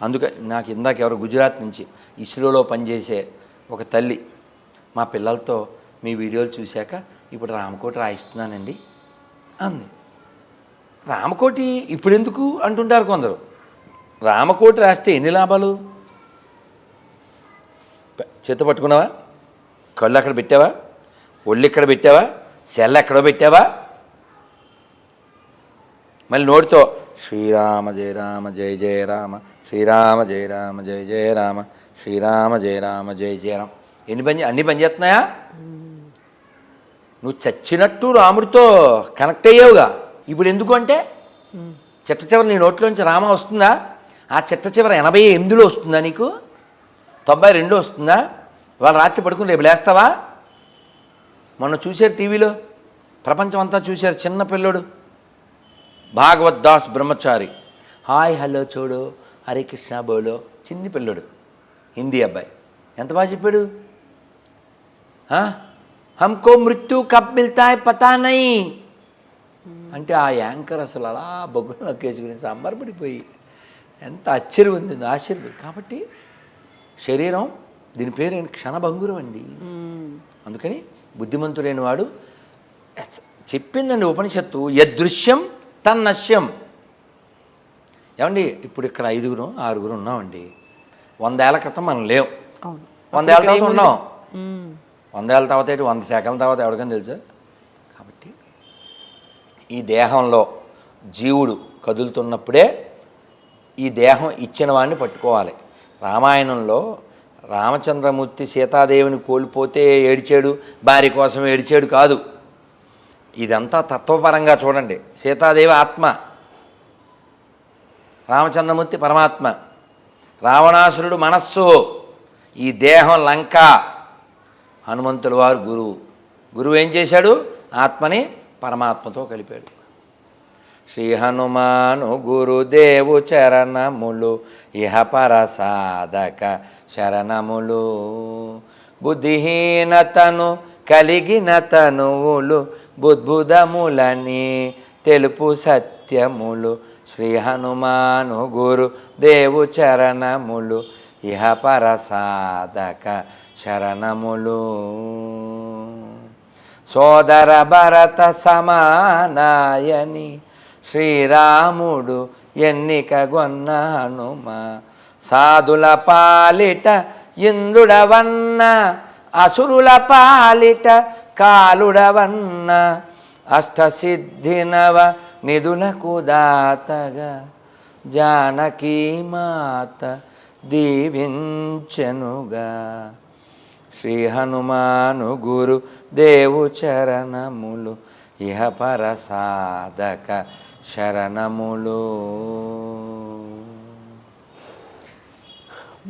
అందుకే నాకు ఇందాక ఎవరు గుజరాత్ నుంచి ఇస్రోలో పనిచేసే ఒక తల్లి, మా పిల్లలతో మీ వీడియోలు చూశాక ఇప్పుడు రామకోటి రాయిస్తున్నానండి అంది. రామకోటి ఇప్పుడు ఎందుకు అంటుంటారు కొందరు. రామకోటి రాస్తే ఎన్ని లాభాలు? చేత పట్టుకున్నావా? కళ్ళు అక్కడ పెట్టావా? ఒళ్ళు ఇక్కడ పెట్టావా? సెల్ ఎక్కడో పెట్టావా? మళ్ళీ నోటితో శ్రీరామ జయ రామ జయ జయ రామ, శ్రీరామ జయ రామ జయ జయ రామ, శ్రీరామ జయ రామ జయ జయ రామ. అన్ని పని చేస్తున్నాయా? నువ్వు చచ్చినట్టు రాముడితో కనెక్ట్ అయ్యావుగా. ఇప్పుడు ఎందుకు అంటే చిట్ట చివరి నీ నోట్లోంచి రామ వస్తుందా? ఆ ఆ చిట్ట చివర 88లో వస్తుందా నీకు? 92 వస్తుందా? వాళ్ళు రాత్రి పడుకుని రేపు లేస్తావా? మొన్న చూశారు టీవీలో, ప్రపంచం అంతా చూశారు, చిన్న పిల్లోడు భాగవత్ దాస్ బ్రహ్మచారి, హాయ్ హలో చూడు హరే కృష్ణ బోలో, చిన్ని పిల్లోడు, హిందీ అబ్బాయి, ఎంత బాగా చెప్పాడు. హమ్కో మృత్యు కబ్ మిల్తా హై పతా నహీ అంటే ఆ యాంకర్ అసలు అలా బొగ్గులు నొక్కేసుకుని సంబరపడిపోయి ఎంత ఆశ్చర్యం ఉంది, ఆశ్చర్యం. కాబట్టి శరీరం దీని పేరు క్షణభంగురం అండి. అందుకని బుద్ధిమంతుడైన వాడు చెప్పిందండి ఉపనిషత్తు, యదృశ్యం తన్నశ్యం. ఏమండి ఇప్పుడు ఇక్కడ 5 6 ఉన్నామండి. 100 ఏళ్ల క్రితం మనం లేవు, 100 ఏళ్ళ తర్వాత ఉన్నాం. 100 ఏళ్ళ తర్వాత 100 సెకండ్ల తర్వాత ఎవరికైనా తెలుసా? కాబట్టి ఈ దేహంలో జీవుడు కదులుతున్నప్పుడే ఈ దేహం ఇచ్చిన వాడిని పట్టుకోవాలి. రామాయణంలో రామచంద్రమూర్తి సీతాదేవిని కోల్పోతే ఏడిచాడు, భార్య కోసం ఏడిచాడు కాదు. ఇదంతా తత్వపరంగా చూడండి. సీతాదేవి ఆత్మ, రామచంద్రమూర్తి పరమాత్మ, రావణాసురుడు మనస్సు, ఈ దేహం లంక, హనుమంతుల వారు గురువు. గురువు ఏం చేశాడు? ఆత్మని పరమాత్మతో కలిపాడు. శ్రీ హనుమాను గురుదేవు చరణములు ఇహ పర సాధక శరణములు, బుద్ధిహీనతను కలిగిన తనువులు బుద్భుదములని తెలుపు సత్యములు. శ్రీ హనుమాను గురు దేవు చరణములు ఇహ పర సాధక శరణములు. సోదర భరత సమానాయని శ్రీరాముడు ఎన్నికగొన్న హనుమ, సాధుల పాలిట ఇంద్రుడవన్న అసురుల పాలిట కాలుడవన్న, అష్టసిద్ధినవ నిధులకు దాతగా జానకీ మాత దీవించెనుగా. శ్రీ హనుమాను గురు దేవు చరణములు ఇహ పర సాధక శరణములు.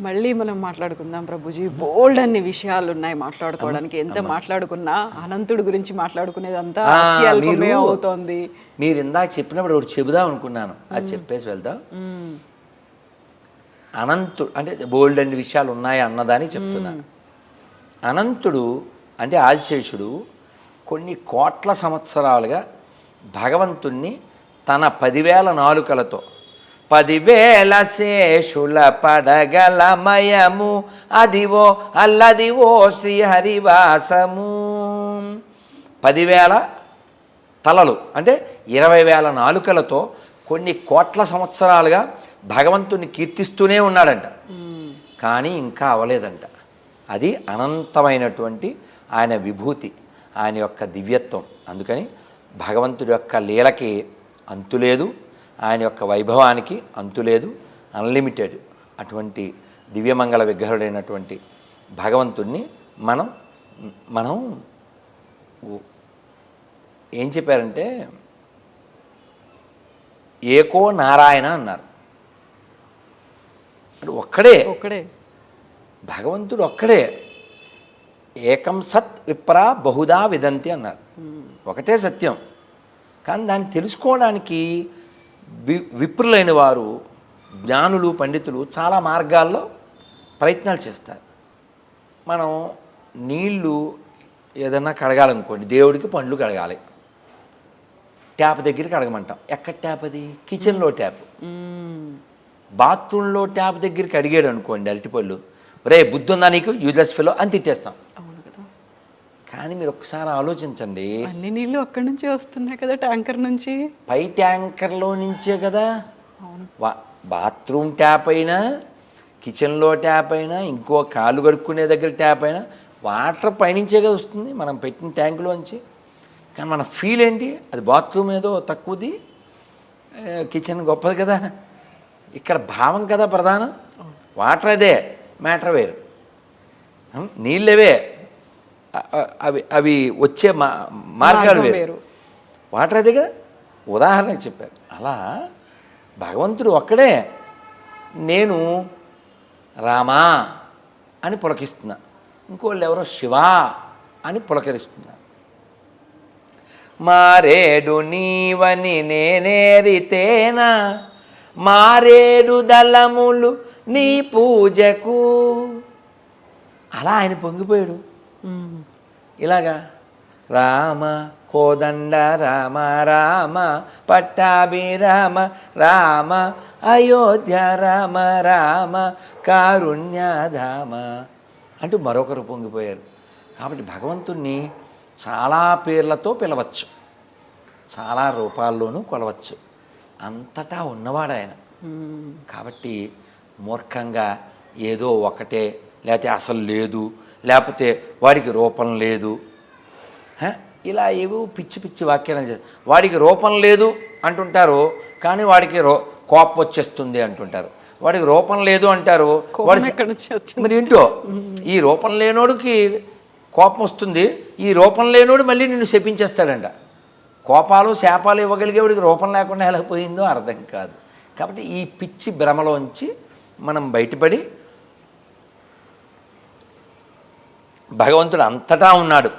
మళ్ళీ మనం మాట్లాడుకుందాం ప్రభుజీ. బోల్డ్ అన్ని విషయాలు ఉన్నాయి మాట్లాడుకోవడానికి. ఎంత మాట్లాడుకున్నా అనంతుడి గురించి మాట్లాడుకునేదంతా అత్యల్పమే అవుతోంది. మీరు ఇందాక చెప్పినప్పుడు ఒకటి చెబుదాం అనుకున్నాను, అది చెప్పేసి వెళ్దాం. అనంతుడు అంటే బోల్డ్ అన్ని విషయాలు ఉన్నాయి అన్నదాన్ని చెప్తున్నాను. అనంతుడు అంటే ఆదిశేషుడు కొన్ని కోట్ల సంవత్సరాలుగా భగవంతుణ్ణి తన 10,000 నాలుకలతో 10,000 శేషుల పడగలమయము అదివో అల్లదివో శ్రీహరివాసము. 10,000 తలలు అంటే 20,000 నాలుకలతో కొన్ని కోట్ల సంవత్సరాలుగా భగవంతుని కీర్తిస్తూనే ఉన్నాడంట. కానీ ఇంకా అవలేదంట. అది అనంతమైనటువంటి ఆయన విభూతి, ఆయన యొక్క దివ్యత్వం. అందుకని భగవంతుడి యొక్క లీలకి అంతులేదు, ఆయన యొక్క వైభవానికి అంతులేదు, అన్లిమిటెడ్. అటువంటి దివ్యమంగళ విగ్రహుడైనటువంటి భగవంతుణ్ణి మనం ఏం చెప్పారంటే ఏకో నారాయణ అన్నారు. అంటే ఒక్కడే భగవంతుడు ఒక్కడే. ఏకం సత్ విప్రా బహుదా విదంతి అన్నారు. ఒకటే సత్యం. కానీ దాన్ని తెలుసుకోవడానికి విప్రులైన వారు, జ్ఞానులు, పండితులు చాలా మార్గాల్లో ప్రయత్నాలు చేస్తారు. మనం నీళ్ళు ఏదన్నా కడగాలనుకోండి, దేవుడికి పండ్లు కడగాలి, ట్యాప్ దగ్గరికి కడగమంటాం. ఎక్కడ ట్యాప్? అది కిచెన్లో ట్యాప్. బాత్రూంలో ట్యాప్ దగ్గరికి అడిగాడు అనుకోండి అరటిపళ్ళు, రే బుద్ధి ఉందా నీకు, యూజ్లెస్ ఫెలో అని తిట్టేస్తాం. కానీ మీరు ఒకసారి ఆలోచించండి, అన్ని నీళ్ళు అక్కడి నుంచే వస్తున్నాయి కదా, ట్యాంకర్ నుంచి. పై ట్యాంకర్లో నుంచే కదా. బాత్రూమ్ ట్యాప్ అయినా, కిచెన్లో ట్యాప్ అయినా, ఇంకో కాలు కడుక్కునే దగ్గర ట్యాప్ అయినా వాటర్ పైనుంచే కదా వస్తుంది, మనం పెట్టిన ట్యాంకులోంచి. కానీ మన ఫీల్ ఏంటి, అది బాత్రూమ్ ఏదో తక్కువది, కిచెన్ గొప్పది కదా. ఇక్కడ భావం కదా ప్రధానం. వాటర్ అదే, మ్యాటర్ వేరు. నీళ్ళవే, అవి వచ్చే మార్గాలు వేరు. వాటర్ అదే కదా, ఉదాహరణకు చెప్పారు. అలా భగవంతుడు ఒక్కడే. నేను రామా అని పులకిస్తున్నా, ఇంకోళ్ళు ఎవరో శివా అని పులకరిస్తున్నా. మారేడు నీవని నేనేరితేనా, మారేడు దళములు నీ పూజకు. అలా ఆయన పొంగిపోయాడు. ఇలాగా రామ కోదండ రామ రామ పట్టాభిరామ రామ అయోధ్య రామ రామ కారుణ్యధామ అంటూ మరొకరు పొంగిపోయారు. కాబట్టి భగవంతుణ్ణి చాలా పేర్లతో పిలవచ్చు, చాలా రూపాల్లోనూ కొలవచ్చు. అంతటా ఉన్నవాడు ఆయన. కాబట్టి మూర్ఖంగా ఏదో ఒకటే, లేకపోతే అసలు లేదు, లేకపోతే వాడికి రూపం లేదు, ఇలా ఏవో పిచ్చి పిచ్చి వ్యాఖ్యానం వాడికి రూపం లేదు అంటుంటారు, కానీ వాడికి కోపం వచ్చేస్తుంది అంటుంటారు. వాడికి రూపం లేదు అంటారు, వాడి మరి ఏంటో ఈ రూపం లేనోడికి కోపం వస్తుంది, ఈ రూపం లేనోడు మళ్ళీ నిన్ను శపించేస్తాడంట. కోపాలు శాపాలు ఇవ్వగలిగేవాడికి రూపం లేకుండా ఎలా పోయిందో అర్థం కాదు. కాబట్టి ఈ పిచ్చి భ్రమలోంచి మనం బయటపడి భగవంతుడు అంతటా ఉన్నాడు,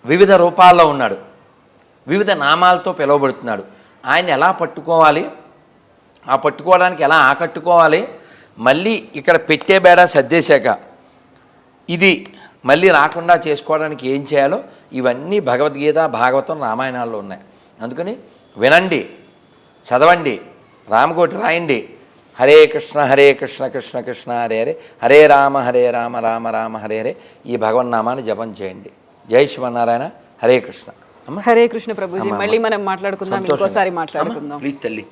వివిధ రూపాల్లో ఉన్నాడు, వివిధ నామాలతో పిలువబడుతున్నాడు. ఆయన ఎలా పట్టుకోవాలి, ఆ పట్టుకోవడానికి ఎలా ఆకట్టుకోవాలి, మళ్ళీ ఇక్కడ పెట్టే బేడా సర్దేశాక ఇది మళ్ళీ రాకుండా చేసుకోవడానికి ఏం చేయాలో ఇవన్నీ భగవద్గీత భాగవతం రామాయణాల్లో ఉన్నాయి. అందుకని వినండి, చదవండి, రామకోటి రాయండి. హరే కృష్ణ కృష్ణ కృష్ణ హరే హరే, హరే రామ రామ రామ హరే హరే ఈ భగవన్నామాన్ని జపం చేయండి. జై శివనారాయణ. హరే కృష్ణ. హరే కృష్ణ ప్రభుజీ. మళ్ళీ మనం మాట్లాడుకుందాం, ఇంకోసారి మాట్లాడుకుందాం. ప్లీజ్ తల్లి.